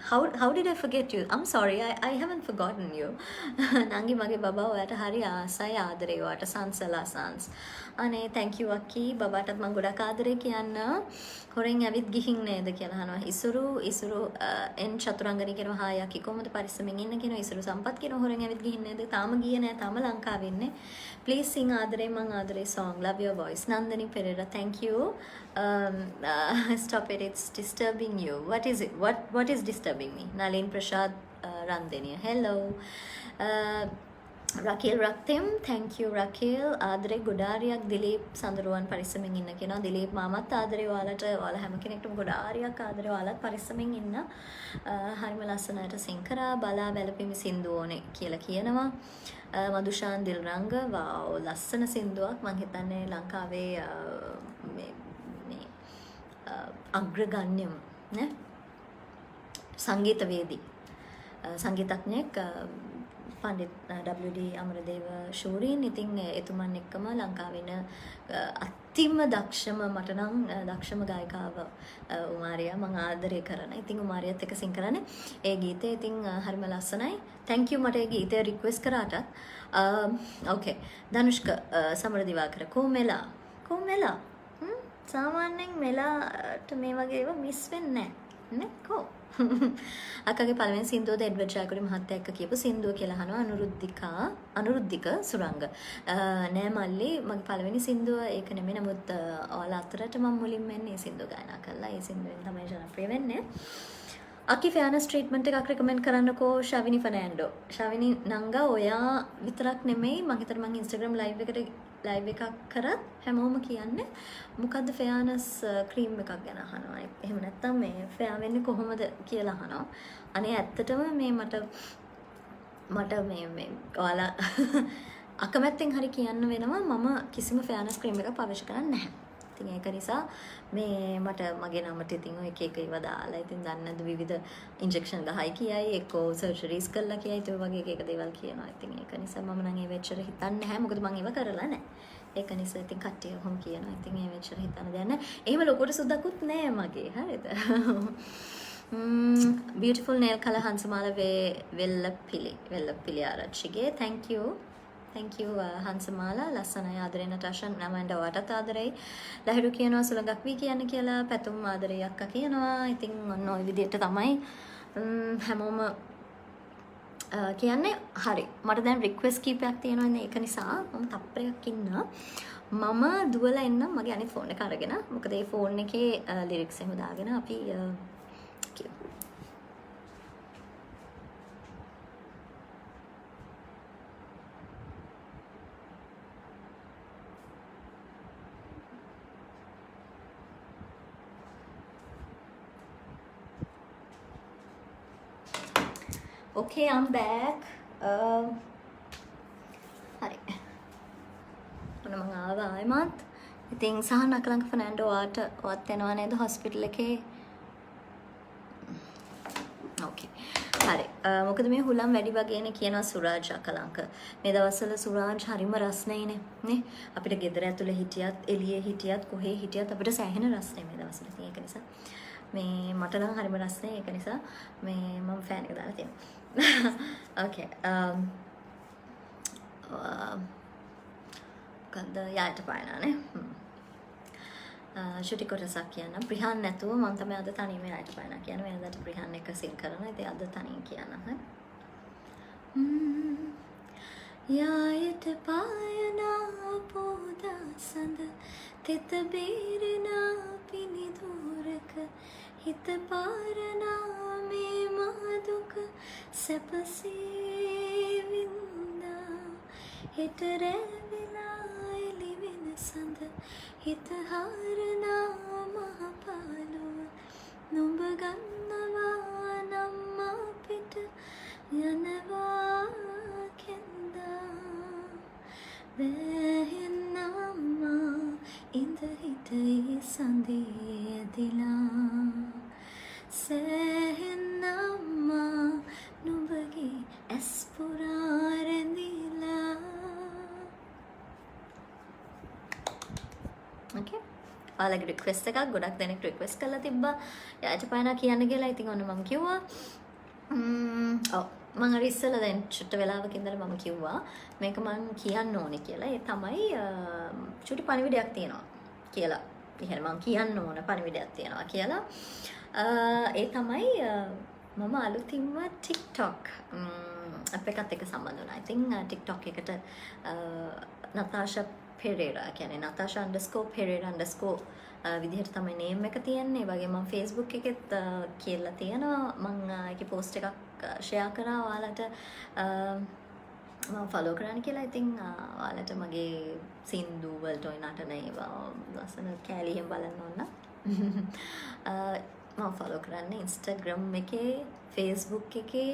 how did I forget you? I'm sorry, I haven't forgotten you. Nangi mage baba ඔයාට හරි ආසයි ආදරේ ඔයාට සංසලා සංස්. අනේ thank you අක්කි බබාටත් මම ගොඩක් ආදරේ කියන්න. හොරෙන් ඇවිත් ගිහින් නේද කියලා අහනවා. ඉසුරු එන් චතුරංගනී කියනවා හායි අක්කි කොහොමද පරිස්සමෙන් ඉන්න කියනවා. ඉසුරු සම්පත් කියනවා හොරෙන් ඇවිත් ගිහින් නේද? තාම ගියේ නෑ තාම ලංකාවේ ඉන්නේ. Please sing ආදරේ මං ආදරේ song. Love your voice. Nandini Pereira, thank you. Stop it, it's disturbing you. What is it? What is disturbing me? Nalin Prashad Randenia, hello. Raquel Raktim, thank you Raquel. ආදරේ ගොඩාරියක් දිලීප් සඳරුවන් පරිස්සමෙන් ඉන්න කියනවා. දිලීප් මාමත් ආදරේ ඔයාලට ඔයාලා හැම කෙනෙක්ටම ගොඩාරියක් ආදරේ ඔයාලත් පරිස්සමෙන් ඉන්න. හරිම ලස්සනට සිං කරා බලා වැළපෙමි සින්දු ඕනේ කියලා කියනවා. මදුෂාන් දිල්රංග වාව් ලස්සන සින්දුවක් මම හිතන්නේ ලංකාවේ මේ අග්‍රගණ්‍යම නේ සංගීතවේදී සංගීතඥයෙක් පණ්ඩිත් WD අමරදේව ශූරීන් ඉතින් එතුමන් එක්කම ලංකාවෙන අතිම දක්ෂම මට නම් දක්ෂම ගායිකාව උමාරියා මම ආදරය කරන. ඉතින් උමාරියත් එක්ක සිං කරන්නේ ඒ ගීතේ ඉතින් හරිම ලස්සනයි. thank you මට ඒ ගීතය රික්වෙස්ට් කරාට. okay ධනුෂ්ක සමරදිවාකර කොමෙලා සාමාන්‍යයෙන් මෙලාට මේ වගේ ඒවා මිස් වෙන්නේ නැහැ නේ කො අක්කගේ පළවෙනි සින්දුවද එඩ්වඩ් ජයකොඩි මහත්තයා එක්ක කියපු සින්දුව කියලා අහනවා අනුරුද්ධික සුරංග නෑ මල්ලි මගේ පළවෙනි සින්දුව ඒක නෙමෙයි නමුත් ඔයාලා අතරට මම මුලින්ම එන්නේ මේ සින්දුව ගායනා කළා ඒ සින්දුවෙන් තමයි ජනප්‍රිය වෙන්නේ අකි ෆෙයානස් ට්‍රීට්මන්ට් එකක් රෙකමෙන්ඩ් කරන්නකෝ ශවිනි ෆර්නෑන්ඩෝ ශවිනි නංගා ඔයා විතරක් නෙමෙයි මම හිතන මම Instagram live එකක් කරත් හැමෝම කියන්නේ මොකද්ද ෆෙයානස් ක්‍රීම් එකක් ගැන අහනවා. එහෙම නැත්නම් මේ ෆෙයා වෙන්නේ කොහොමද කියලා අහනවා. අනේ ඇත්තටම මේ මට මේ ඔයාලා අකමැත්තෙන් හරි කියන්න වෙනවා මම කිසිම ෆෙයානස් ක්‍රීම් එකක් පාවිච්චි කරන්නේ නැහැ. ඉතින් ඒක නිසා මේ මට මගේ නමට ඉතින් ඔය එක ඒවා දාලා ඉතින් දන්නද විවිධ ඉන්ජෙක්ෂන් ගහයි කියයි එක්කෝ සර්ජරිස් කරලා කියයි ඒ වගේ එක දේවල් කියනවා. ඉතින් ඒක නිසා මම නම් ඒ වෙච්චර හිතන්නේ නැහැ. මොකද මම ඒව කරලා නැහැ. ඒක නිසා ඉතින් කට්ටිය කොහොම කියනවා. ඉතින් ඒ වෙච්චර හිතන්න දෙයක් නැහැ. එහෙම ලොකුට සුද්දකුත් නැහැ මගේ. හරිද? beautiful nail color Hansamala වෙල්ලපිලි Arachchige thank you Hansamala ලස්සනයි ආදරේ නටාෂන් නමෙන්ද ඔයාටත් ආදරේ ලහිරු කියනවා සුලඟක් වී කියන්න කියලා පැතුම් ආදරේ අක්කා කියනවා ඉතින් ඔන්න ඔය විදිහට තමයි හැමෝම කියන්නේ හරි මට දැන් රික්වෙස්ට් කීපයක් තියෙනවා නේ ඒක නිසා මම තප්පරයක් ඉන්න මම දුවලා එන්නම් මගේ අනිත් ෆෝන් එක අරගෙන මොකද මේ ෆෝන් එකේ ලිරික්ස් එහෙම දාගෙන අපි Okay, I'm back. හරි. මොන මං ආවා ආයෙමත්. ඉතින් සහන් අකලංක ෆර්නෑන්ඩෝ ඔයාට යනවා නේද හොස්පිටල් එකේ? Okay. හරි. මොකද මේ හුලම් වැඩි වගේනේ කියනවා සුරාජ් අකලංක. මේ දවස්වල සුරාජ් හරිම රස්නේනේ නේ. අපිට ගෙදර ඇතුලේ හිටියත් එළියේ හිටියත් කොහේ හිටියත් අපිට සෑහෙන රස්නේ මේ දවස්වල. ඉතින් ඒක නිසා මේ මට නම් හරිම රස්නේ ඒක නිසා මේ මම ෆෑන් එක දාලා තියෙනවා. okay කන්ද යාට පායනානේ ශුටි කොටසක් කියන්න ප්‍රිහාන් නැතුව මම තමයි අද තනියම යාට පායනා කියන වෙනදාට ප්‍රිහාන් එක සින් කරනවා ඉතින් අද තනියෙන් කියන්න යායට පායනා පොදා සඳ තෙත බේරෙනා පිනිදුරක හිත පාරනා මේ මාදුක සැපසේ වින්දා හිත රැවිලා එළි වෙන සඳ හිත හරනා මහ පාළුව නුඹ ගන්නවා නම් අපිට යනවා කෙන්දා වැහෙන්නම්මා ඉඳ හිතේ සඳේ ඇදිලා සෑහෙන්නම්මා නුඹගේ ඇස් පුරා රැඳිලා okay ඔයාලගේ රික්වෙස්ට් එකක් ගොඩක් දෙනෙක් රික්වෙස්ට් කරලා තිබ්බා. යාට පයනා කියන්න කියලා. ඉතින් ඔන්න මම කිව්වා. ඔව් මම අර ඉස්සෙල්ලා දැන් චුට්ට වෙලාවක ඉඳලා මම කිව්වා මේක මම කියන්න ඕනේ කියලා. ඒ තමයි චුටි පණිවිඩයක් තියෙනවා කියලා. ඉතින් මම කියන්න ඕන පණිවිඩයක් තියෙනවා කියලා. ඒ තමයි මම අලුතින්ම TikTok අප එකත් එක්ක සම්බන්ධ වුණා. ඉතින් TikTok එකට නතාෂා පෙරේරා කියන්නේ natasha_perera_ විදිහට තමයි නේම් එක තියෙන්නේ. ඒ වගේ මම Facebook එකෙත් කියලා තියෙනවා. මම ඒකේ පෝස්ට් එකක් ෂෙයා කරා ඔයාලට මම ෆලෝ කරන්න කියලා. ඉතින් ඔයාලට මගේ සින්දු වලට ඔය නටන ඒවා ලස්සන කෑලි එහෙම බලන්න ඕන. මම ෆලෝ කරන්න Instagram එකේ, Facebook එකේ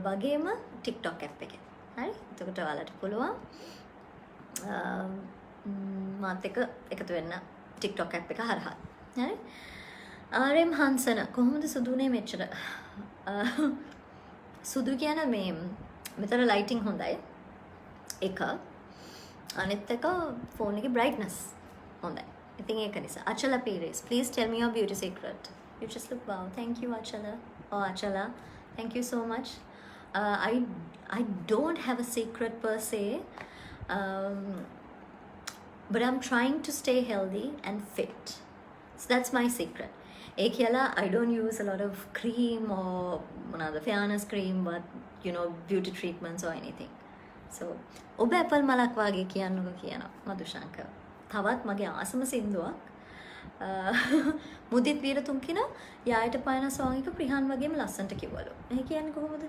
වගේම TikTok app එකේ. හරි? එතකොට ඔයාලට පුළුවන් මාත් එක්ක එකතු වෙන්න TikTok app එක හරහා. හරි? RM හංසන කොහොමද සුදුනේ මෙච්චර? සුදු කියන මේ මෙතන ලයිටිං හොඳයි. එක අනිත් එක ෆෝන් එකේ brightness හොඳයි. ඉතින් ඒක නිසා Achala Pires, please tell me your beauty secret. You just look wow. Thank you Achala. Oh Achala, thank you so much. I don't have a secret per se. But I'm trying to stay healthy and fit. So that's my secret. I don't use a lot of cream or another fairness cream, but you know, beauty treatments or anything. So ඔබ Apple මලක් වගේ කියන්නකෝ කියනවා මදුශංකර්. තවත් මගේ ආසම සින්දුවක් මුදිත් වීරතුංග කියන යායට පයන සෝං එක ප්‍රිහාන් වගේම ලස්සනට කිව්වලු. ඒ කියන්නේ කොහොමද?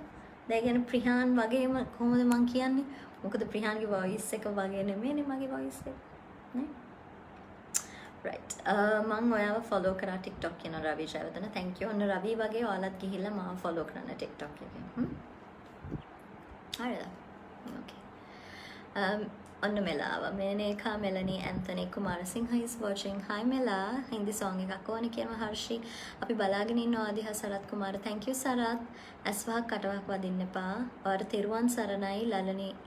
දැන් කියන්නේ ප්‍රිහාන් වගේම කොහොමද මං කියන්නේ? මොකද ප්‍රිහාන්ගේ වොයිස් එක වගේ නෙමෙයිනේ මගේ වොයිස් එක. නේ? right. මං ඔයාව ෆලෝ කරා TikTok කියන රවි ජයවර්ධන. thank you. ඔන්න රවි වගේ ඔයාලත් ගිහිල්ලා මාව ෆලෝ කරන්න TikTok එකේ. හරිද? okay. ඔන්න මෙලාව Menaka Melanie Anthony Kumarasinghe is watching. hi Mela Hindi song එකක් ඕනේ කියනවා හර්ෂි. අපි බලාගෙන ඉන්නවා ආදිහ සරත් කුමාර. thank you Sarath. ඇස්වහක් කටවක් වදින්න එපා. ඔයාට තෙරුවන් සරණයි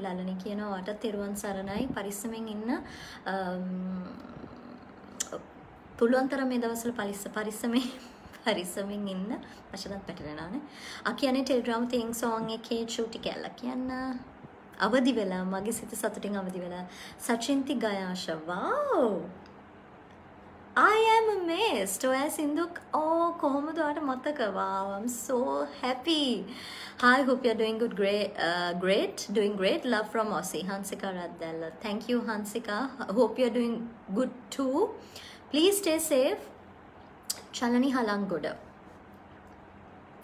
ලලනි කියනවා. ඔයාට තෙරුවන් සරණයි. පරිස්සමෙන් ඉන්න. පුළුවන් තරම් මේ දවස්වල පරිස්සමෙන් ඉන්න. වචනත් පැටලෙනවානේ. අකියනේ ටෙලිග්‍රෑම් තින් song එකේ චූටි කැල්ල කියන්න. අවදි වෙලා මගේ සිත සතුටින් අවදි වෙලා සචින්ති ගයාෂ wow I am amazed ඔයා සින්දුක් කොහොමද ඔයාට මතක wow I'm so happy hi hope you're doing doing great love from Aussie Hansika Raddella thank you Hansika hope you're doing good too please stay safe Chalani Halangoda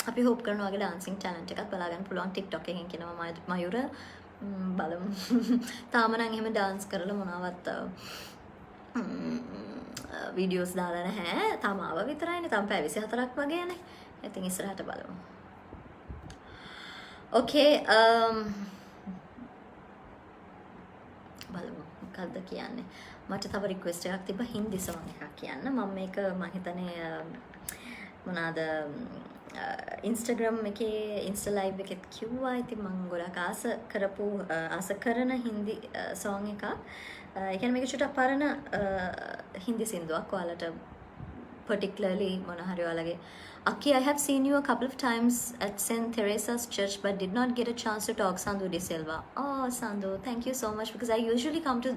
අපි hope කරනවා වගේ dancing talent එකක් බලාගන්න පුළුවන් TikTok එකෙන් කියනවා මයුර බලමු තාම නම් එහෙම dance කරලා මොනවත් වීඩියෝස් දාලා නැහැ තාම ආව විතරයිනේ තාම පැය 24ක් වගේනේ ඉතින් ඉස්සරහට බලමු okay බලමු මොකක්ද කියන්නේ මට තව රික්වෙස්ට් එකක් තිබ්බා හින්දි song එකක් කියන්න මම මේක මම හිතන්නේ මොනවාද Instagram එකේ Insta live එකෙත් කිව්වා ඉතින් මම ගොඩක් ආස කරන හින්දි song එකක් ඒ කියන්නේ මේක චුට්ටක් පරණ හින්දි සින්දුවක් ඔයාලට particularly මොන හරි ඔයාලගේ Aki I have seen you a couple of times at St. Teresa's church but did not get a chance to talk Sandhu De Silva oh Sandhu thank you so much because I usually come to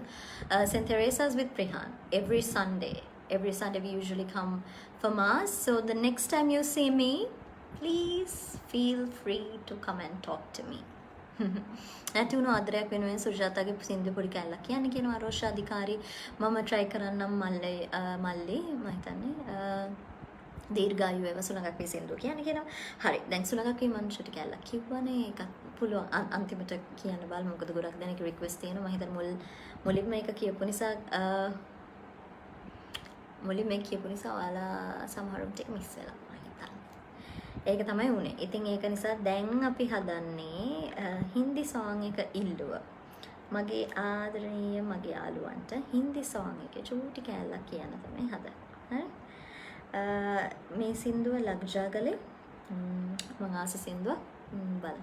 St. Teresa's with Prihan every Sunday we usually come for mass so the next time you see me please feel free to come and talk to me නැතුණු ආදරයක් වෙනුවෙන් සුජාතාගේ සින්දු පොඩි කැලලක් කියන්නේ කියනවා රෝෂා අධිකාරී මම try කරන්නම් මල්ලි මම හිතන්නේ දීර්ඝායු වේවා සුලංගක් මේ සින්දු කියන්නේ කියනවා හරි දැන් සුලංගක් මේ මනුෂ්‍යට කැලලක් කිව්වනේ ඒකත් පුළුවන් අන්තිමට කියන්න බලමු මොකද ගොඩක් දෙනෙක් රික්වෙස්ට් තියෙනවා මම හිතන්නේ මුලින්ම මේක කියපු නිසා ඔයාලා සමහරුන් ටික මිස් වෙලා ඒක තමයි උනේ. ඉතින් ඒක නිසා දැන් අපි හදන්නේ හින්දි song එක ඉල්ලුව. මගේ ආදරණීය මගේ යාළුවන්ට හින්දි song එකේ චූටි කැලලක් කියන්න තමයි හදන්නේ. හරි? මේ සින්දුව ලග්ජාගලේ මම ආස සින්දුව බලන්න.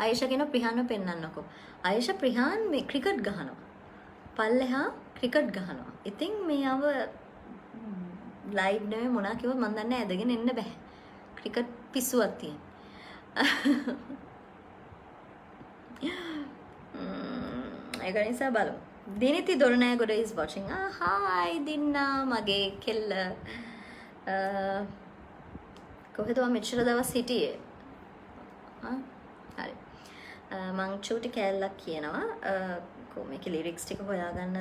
ආයෂා කියන ප්‍රිහාන්ව පෙන්නන්නකෝ. ආයෂා ප්‍රිහාන් මේ ක්‍රිකට් ගහනවා. පල්ලෙහා ක්‍රිකට් ගහනවා. ඉතින් මේව ලයිව් නෙමෙයි මොනා කිව්වොත් මන් දන්නේ ඇදගෙන එන්න බෑ. ක්‍රිකට් පිස්සුවක් තියෙන. ඒක නිසා බලමු. දිනිති දොරණෑගොඩ is watching. hi දින්නා මගේ කෙල්ල. කොහෙද මෙච්චර දවස් හිටියේ? හරි. මං චූටි කෑල්ලක් කියනවා. මේකේ ලිරික්ස් ටික හොයාගන්න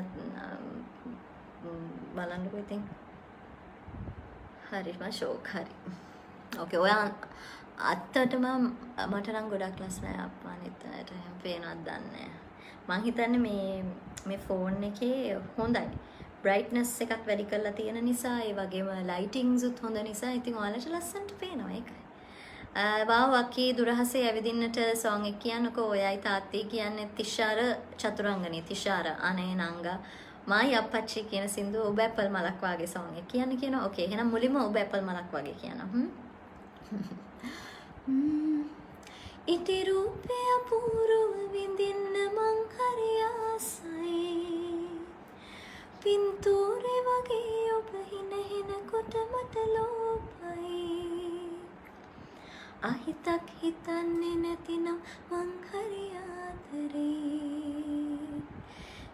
බලන්නකෝ ඉතින්. හරි මම ෂෝක් හරි. ඕකේ ඔයා අත්තටම මට නම් ගොඩක් ලස්සනයි අප්පා නිතරට එහෙම පේනවත් දන්නේ මං හිතන්නේ මේ ෆෝන් එකේ හොඳයි බ්‍රයිට්නස් එකක් වැඩි කරලා තියෙන නිසා ඒ වගේම ලයිටින්ග්ස් උත් හොඳ නිසා ඉතින් ඔයාලට ලස්සනට පේනවා ඒකයි. වාව් අක්කී දුරහසේ ඇවිදින්නට සෝං එක කියනකෝ ඔයයි තාත්තී කියන්නේ තිෂාර චතුරංගනී තිෂාර අනේ නංගා මායි අප්පච්චි කියන සින්දුව ඔබ ඇපල් මලක් වාගේ සෝං එක කියනවා. ඕකේ එහෙනම් මුලින්ම ඔබ ඇපල් මලක් වාගේ කියනවා. ඉති රූපය අපූර්ව විඳින්න මං හරි ආසයි පින්තූරේ වගේ ඔබ හිනකොට මට ලෝභයි අහිතක් හිතන්නේ නැතිනම් මං හරි ආදරේ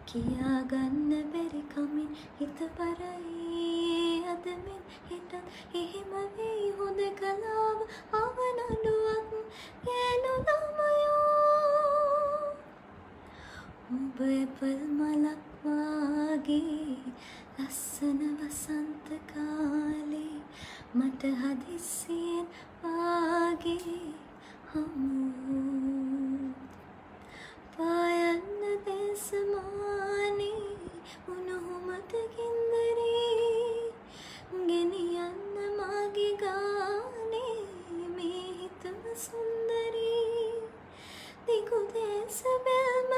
කියාගන්න බැරි කමින් හිත පරයි අද මෙන් හිතත් එහෙම වෙයි හොඳ කලාව අවනඩුවක් ගෑනු ළමයෝ ඔබ ඇපල් මලක් වාගේ ලස්සන වසන්ත කාලේ මට හදිස්සියෙන් වාගේ හමු පායන්න දෙසමානේ උණුහුමත ගින්දරේ ගෙනියන්න මාගේ ගානේ මේ හිතම සුන්දරී දිගු දේශ බැල්ම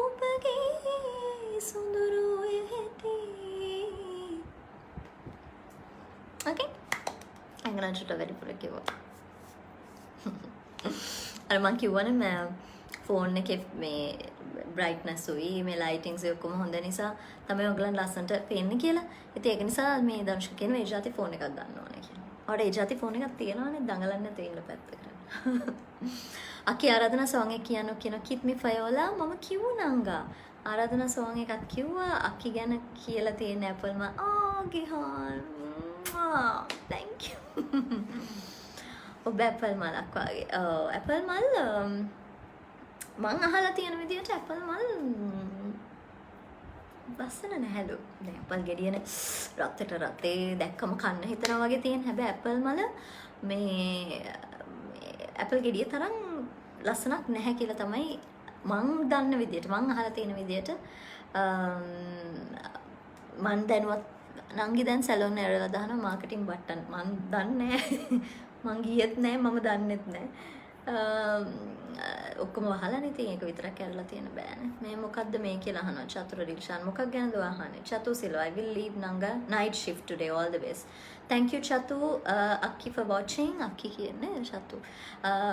ඔබගේ සුඳුරුය හැටි ඕකේ අංගලන්ට වැඩිපුර කිව්වා අර මං කිව්වනේ ෆෝන් එකේ මේ බ්‍රයිට්නස් උයි මේ ලයිටින්ග්ස් ඔක්කොම හොඳ නිසා තමයි ඔයගලන් ලස්සනට පේන්නේ කියලා. ඉතින් ඒක නිසා මේ දනුෂ්ක කියන මේ જાති ෆෝන් එකක් ගන්න ඕනේ කියලා. ඔයාලට ඒ જાති ෆෝන් එකක් තියෙනවනේ දඟලන්න නැතුව ඉන්න පැත්තකට. අකි ආරාධනා සෝං එක කියන කිත් මි ෆයෝලා මම කිව්වා නංගා. ආරාධනා සෝං එකක් කිව්වා අකි ගැන කියලා තියෙන ඇපල්ම ගිහාන්. thank you. ඔබ ඇපල් මලක් වගේ. ඇපල් මල් මං අහලා තියෙන විදිහට ඇපල් මල් ලස්සන නැහැලු. දැන් ඇපල් ගෙඩියනේ රත්තේ දැක්කම කන්න හිතනවා වගේ තියෙන. හැබැයි ඇපල් මල මේ ඇපල් ගෙඩිය තරම් ලස්සනක් නැහැ කියලා තමයි මං දන්න විදිහට මං අහලා තියෙන විදිහට මං දැනුවත් නංගි දැන් සැලොන් ඇරලා දානවා මාකටිං බට්ටන් මං දන්නේ නැහැ. මං ගියෙත් නැහැ මම දන්නෙත් නැහැ. ඔක්කොම වහලානේ තියෙන එක විතරක් ඇරලා තියෙන බෑනේ. මේ මොකද්ද මේ කියලා අහනවා චතුර රිල්ෂාන් මොකක් ගැනද අහන්නේ? චතු Silva I will leave Nanga night shift today all the best. Thank you Chatu Akki for watching. Akki කියන්නේ Chatu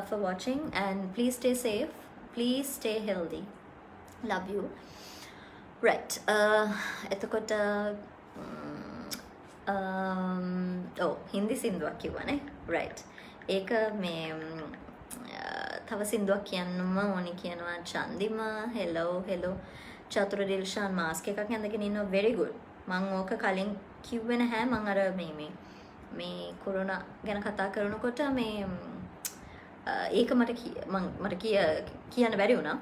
for watching and please stay safe. Please stay healthy. Love you. Right. එතකොට හින්දි සින්දුවක් කිව්වනේ. Right. ඒක මේ තව සින්දුවක් කියන්නම ඕනි කියනවා චන්දිම හෙලෝ චතුර ඩිල්ෂාන් මාස්ක් එකක් ඇඳගෙන ඉන්නවා very good මම ඕක කලින් කිව්වේ නැහැ මම අර මේ කොරෝනා ගැන කතා කරනකොට මේ ඒක මට කියන්න බැරි වුණා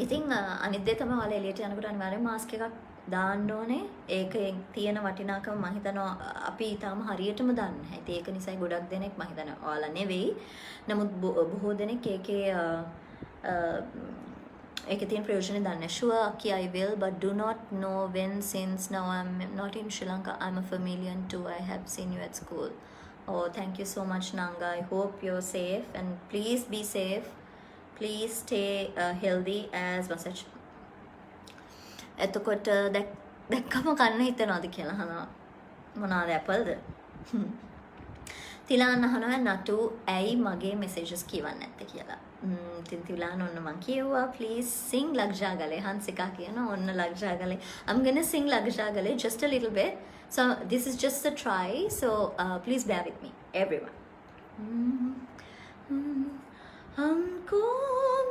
ඉතින් අනිත් දේ තමයි ඔයාලා එළියට යනකොට අනිවාර්යෙන් මාස්ක් එකක් දාන්න ඕනේ ඒකේ තියෙන වටිනාකම මම හිතනවා අපි ඊටාම හරියටම දන්නේ නැහැ. ඉතින් ඒක නිසායි ගොඩක් දෙනෙක් මම හිතනවා ඔයාලා නෙවෙයි. නමුත් බොහෝ දෙනෙක් ඒකේ තියෙන ප්‍රයෝජන දන්නේ නැහැ. Sure Aki I will but do not know when since now I'm not in Sri Lanka I'm a familiar too. I have seen you at school. Oh thank you so much Nanga. I hope you're safe and please be safe. Please stay healthy as much. එතකොට දැක්කම කන්න හිතනවාද කියලා අහනවා මොනවාද ඇපල්ද තිලාන් අහනවා නටු ඇයි මගේ messages කියවන්නේ නැත්තේ කියලා Tintulan on Mankiwa, please sing Lagjagale. Hansika Kiana on Lagjagale. I'm gonna sing Lagjagale just a little bit. So this is just a try. So please bear with me, everyone. हमको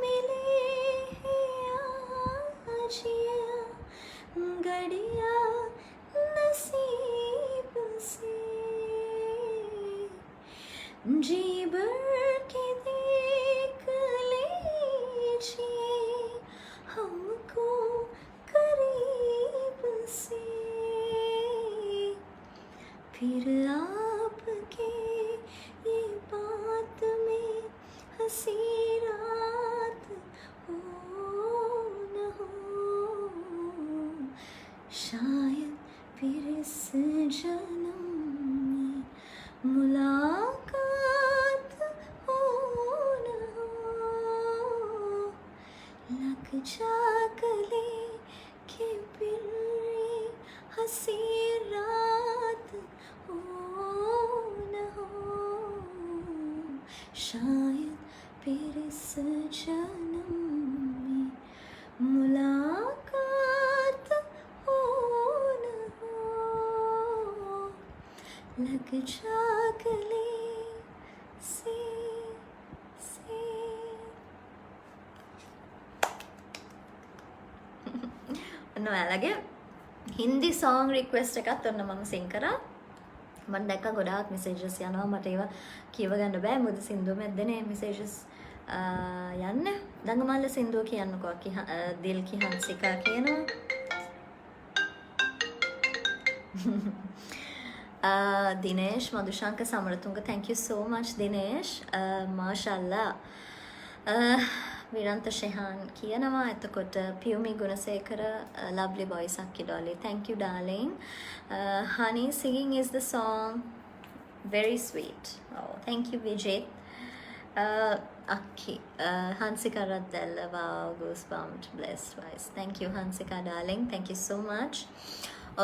मिले हैं आजिया गड़िया नसीब से जी भर के देख लीजिए हमको करीब से फिर आपके ये बात में हंसी रात हो न हो शायद फिर इस जन्म में मुलाकात हो न हो लग जा गले के फिर हंसी रात हो न हो शायद फिर इस जन्म में मुलाकात हो न हो लग जा गले से ඔයාලගේ හින්දි song request එකත් ඔන්න මම sing කරා මම දැක්ක ගොඩාක් messages යනවා මට ඒවා කියව ගන්න බෑ මොකද සින්දුව මැද්දනේ messages යන්නේ දඟමල්ල සින්දුව කියන්නකෝ අකි දිල් කි හංසිකා කියනවා Dinesh මදුශාංක Samaratunga thank you so much Dinesh මාෂාල්ලා විරන්ත Shehan කියනවා එතකොට Piyumi Gunasekara lovely voice අක්කි Dolly thank you darling honey singing is the song very sweet oh thank you Vijay Akki Hansika Radella wow goosebumps blessed voice thank you Hansika darling thank you so much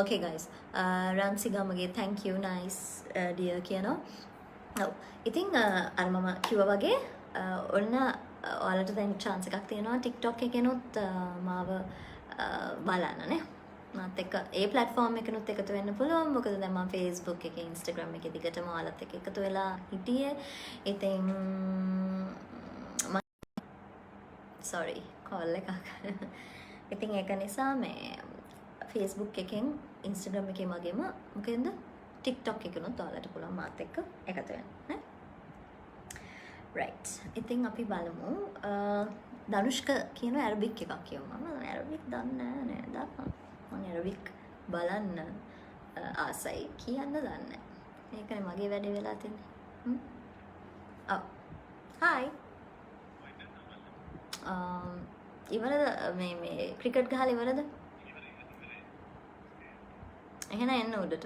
okay guys Ransigamage thank you nice dear කියනවා ඔව් ඉතින් අර මම කිව්වා වගේ ඔන්න ඔයාලට දැන් chance එකක් තියෙනවා TikTok එකෙනුත් මාව බලන්න නේ මාත් එක්ක ඒ platform එකෙනුත් එකතු වෙන්න පුළුවන් මොකද දැන් මම Facebook එකේ Instagram එකේ දිගටම ඔයාලත් එක්ක එකතු වෙලා හිටියේ ඉතින් sorry call එකක් ඉතින් ඒක නිසා මේ Facebook එකෙන් Instagram එකේ මගේම මොකෙන්ද TikTok එකෙනුත් ඔයාලට පුළුවන් මාත් එක්ක එකතු වෙන්න නේ right ඉතින් අපි බලමු දනුෂ්ක කියන ඇරබික් එකක් කියමු මම ඇරබික් දන්නේ නැහැ නේද මම ඇරබික් බලන්න ආසයි කියන්න දන්නේ නැහැ ඒකනේ මගේ වැඩේ වෙලා තින්නේ ඔව් hi ඉවරද මේ ක්‍රිකට් ගහලා ඉවරද එහෙනම් එන්න උඩට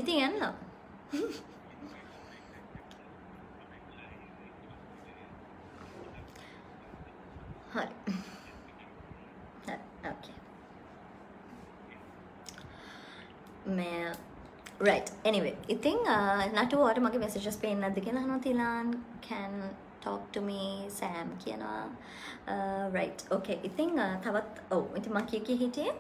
ඉතින් යන්න හරි okay මේ right anyway ඉතින් නටුවට මගේ messages පේන්නේ නැද්ද කියලා අහනවා Thilan can talk to me Sam කියනවා right okay ඉතින් තවත් ඔව් ඉතින් මම කිය හිටියේ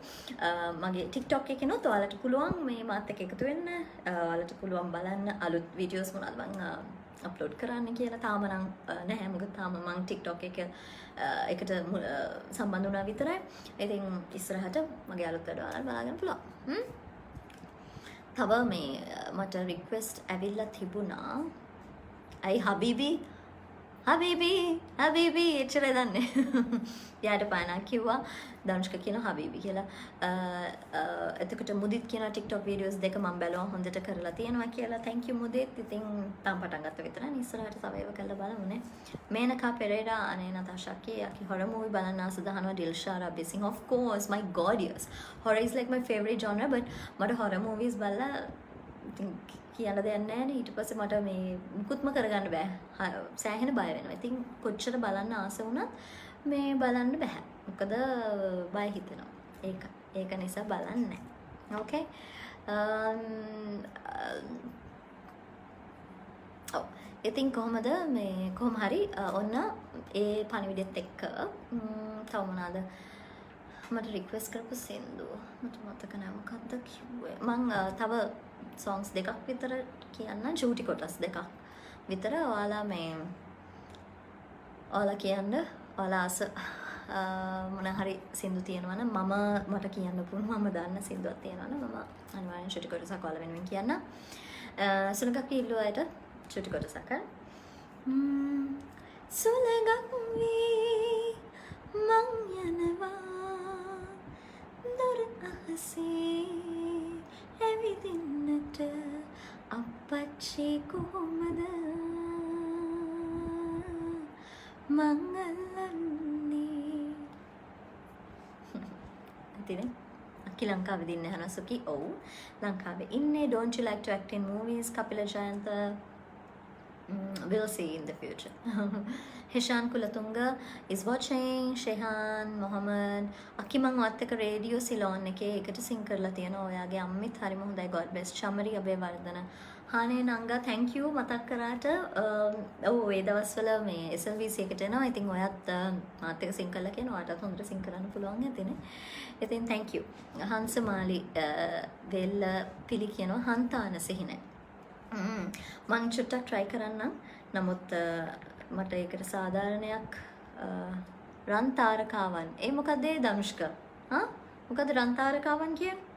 මගේ TikTok එකේනොත් ඔයාලට පුළුවන් මේ මාත් එක්ක එකතු වෙන්න ඔයාලට පුළුවන් බලන්න අලුත් වීඩියෝස් මොනවද මම අප්ලෝඩ් කරන්න කියලා තාම නම් නැහැ මොකද තාම මම TikTok එක එකට සම්බන්ධ වුණා විතරයි ඉතින් ඉස්සරහට මගේ අලුත් වැඩ ඔයාලට බලාගන්න පුළුවන් තව මේ මට රික්වෙස්ට් ඇවිල්ලා තිබුණා අයි හබීබි එච්චරයි දන්නේ යාට පානා කිව්වා දනුෂ්ක කියන හබීබි කියලා එතකොට මුදිත් කියන TikTok videos දෙක මම බැලුවා හොඳට කරලා තියෙනවා කියලා thank you මුදිත් ඉතින් තාම පටන් ගත්ත විතරයි ඉස්සරහට තව ඒවා කරලා බලමු නේ මේනකා පෙරේරා අනේ නතාෂා යකි horror movie බලන්න ආස දහනවා දිල්ෂා රබ්බි සිං of course my god yes horror is like my favorite genre but මට horror movies බලලා ඉතින් කියන්න දෙයක් නැහැ නේ ඊට පස්සේ මට මේ මුකුත්ම කරගන්න බෑ සෑහෙන බය වෙනවා ඉතින් කොච්චර බලන්න ආස වුණත් මේ බලන්න බෑ මොකද බය හිතෙනවා ඒක නිසා බලන්නේ okay ඔව්. ඉතින් කොහොමද මේ කොහොම හරි ඔන්න ඒ පණිවිඩෙත් එක්ක තව මොනවාද මට රික්වෙස්ට් කරපු සින්දුව මට මතක නැහැ මොකක්ද කිව්වේ මං තව songs දෙකක් විතර කියන්න චූටි කොටස් දෙකක් විතර ඔයාලා කියන්න ඔයාලා ආස මොන හරි සින්දු තියෙනවා නම් මට කියන්න පුළුවන් මම දන්න සින්දුවක් තියෙනවා නම් මම අනිවාර්යෙන් චූටි කොටසක් ඔයාලා වෙනුවෙන් කියන්න සුලඟක් ඉල්ලුවායට චූටි කොටසක් සුලඟක් වී මං යනවා දොර අහසේ ඇවිදින්නට අපච්චි කොහොමද මං අල්ලන්නේ ඉතින් අකි ලංකාවේ දින්න හනසුකි ඔව් ලංකාවේ ඉන්නේ don't you like to act in movies Kapila Jayantha we'll see in the future Heshan Kulatunga is watching Shehan Mohammed අකි මං ඔයත් එක්ක රේඩියෝ සිලෝන් එකේ එකට සිං කරලා තියෙනවා ඔයාගේ අම්මිත් හරිම හොඳයි God bless Chamari Abeywardena හානේ නංගා thank you මතක් කරාට ඔව් ඒ දවස්වල මේ SLVC එකට එනවා ඉතින් ඔයත් මාත් එක්ක සිං කරලා කියන ඔයාටත් හොඳට සිං කරන්න පුළුවන් ඇතිනේ ඉතින් thank you හංසමාලි වෙල්ල පිලි කියනවා හන්තාන සිහින මං චුට්ටක් try කරන්නම් නමුත් මට ඒකට සාධාරණයක් රන් තාරකාවන් ඒ මොකද ඒ දනුෂ්ක හා මොකද රන් තාරකාවන් කියන්නේ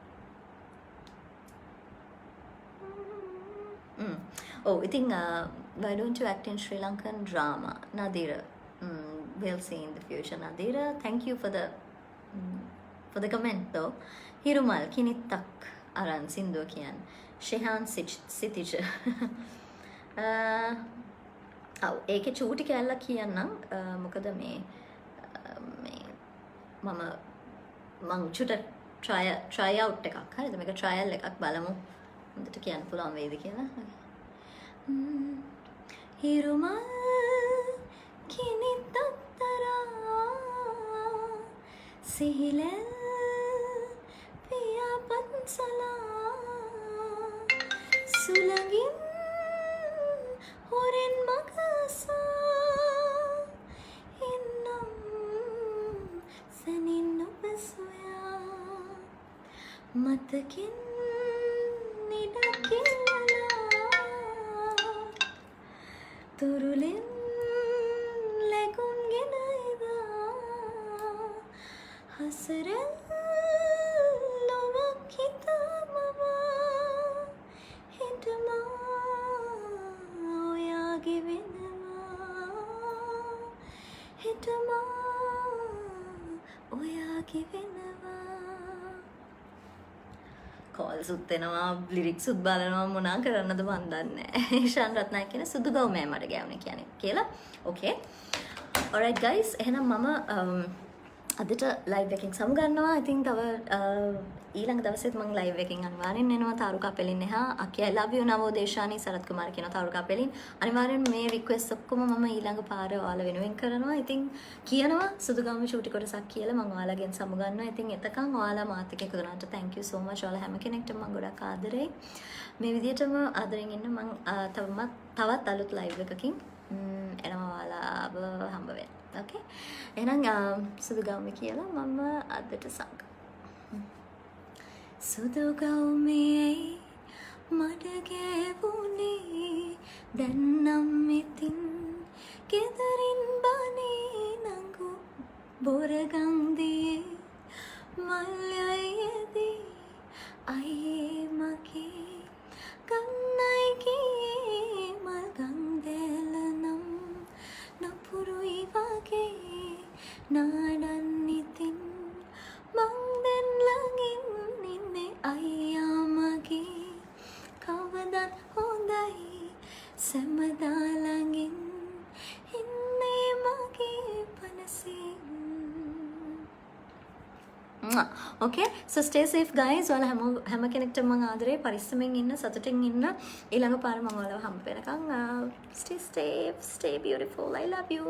oh I think why don't you act in Sri Lankan drama Nadira we'll see in the future Nadira thank you for the comment though Hirumal kinittak aran sindu kiyan Shehan Sitij ඒකේ චූටි කැල්ලක් කියන්නම් මොකද මේ මම චුට්ට try out එකක් හරිද මේක trial එකක් බලමු හොඳට කියන්න පුළුවන් වේද කියලා හිරුමල් කිනිත්තතරා සිහිලෙල් පියාපත් සලා සුළඟින් හොරෙන් මගසා එන්නම් සැනින් ඔබ සොයා මතකින් නිඩකිල්ලා තුරුලෙන් ලැකුම් ගෙන එදා හසරෙල් ලොවක් හිතාමවා හිටමා ඔයාගේ වෙනවා හිටමා ඔයාගේ වෙනවා කෝල් සුත් වෙනවා ලිරික්ස් උත් බලනවා මොනා කරන්නද මන් දන්නේ නැහැ ඊශාන් රත්නායක කියන සුදු ගව් මෑ මට ගෑවුනේ කියන්නේ කියලා ඕකේ alright guys එහෙනම් මම අදට ලයිව් එකකින් සමු ගන්නවා I think තව ඊළඟ දවසෙත් මම ලයිව් එකකින් අනිවාර්යෙන් එනවා තාරුකා පෙලින් එහා අකි I love you නවෝදේශානි සරත් කුමාර කියන තාරුකා පෙලින් අනිවාර්යෙන් මේ රික්වෙස්ට් ඔක්කොම මම ඊළඟ පාර ඔයාලා වෙනුවෙන් කරනවා ඉතින් කියනවා සුදුගම චූටි කොටසක් කියලා මම ඔයාලගෙන් සමු ගන්නවා ඉතින් එතකන් ඔයාලා මාත් එක්ක එකතු වුණාට thank you so much ඔයාලා හැම කෙනෙක්ටම මම ගොඩක් ආදරෙයි මේ විදිහටම ආදරෙන් ඉන්න මම තවත් අලුත් ලයිව් එකකින් එනවා ඔයාලාව හම්බ වෙන්න okay එහෙනම් සුදුගම කියලා මම අදට සංක සුදු ගවුමේ මඩ ගෑවුනේ දැන් නම් ඉතින් ගෙදරින් බනේ නංගු බොරගන්දියේ මල්යයේදී අයියේ මගේ කන්නයි ගියේ මල් ගන්දෙල නම් නපුරුයි වගේ නාඩන් ඉතින් මං දැන් ළඟින් ඉන්නේ අයියා මගේ කවදත් හොඳයි සැමදා ළඟින් ඉන්නේ මගේ පනසින් okay so stay safe guys ඔයාලා හැම කෙනෙක්ටම මම ආදරේ පරිස්සමෙන් ඉන්න සතුටින් ඉන්න ඊළඟ පාර මම ඔයාලව හම්බ වෙනකන් stay safe stay beautiful I love you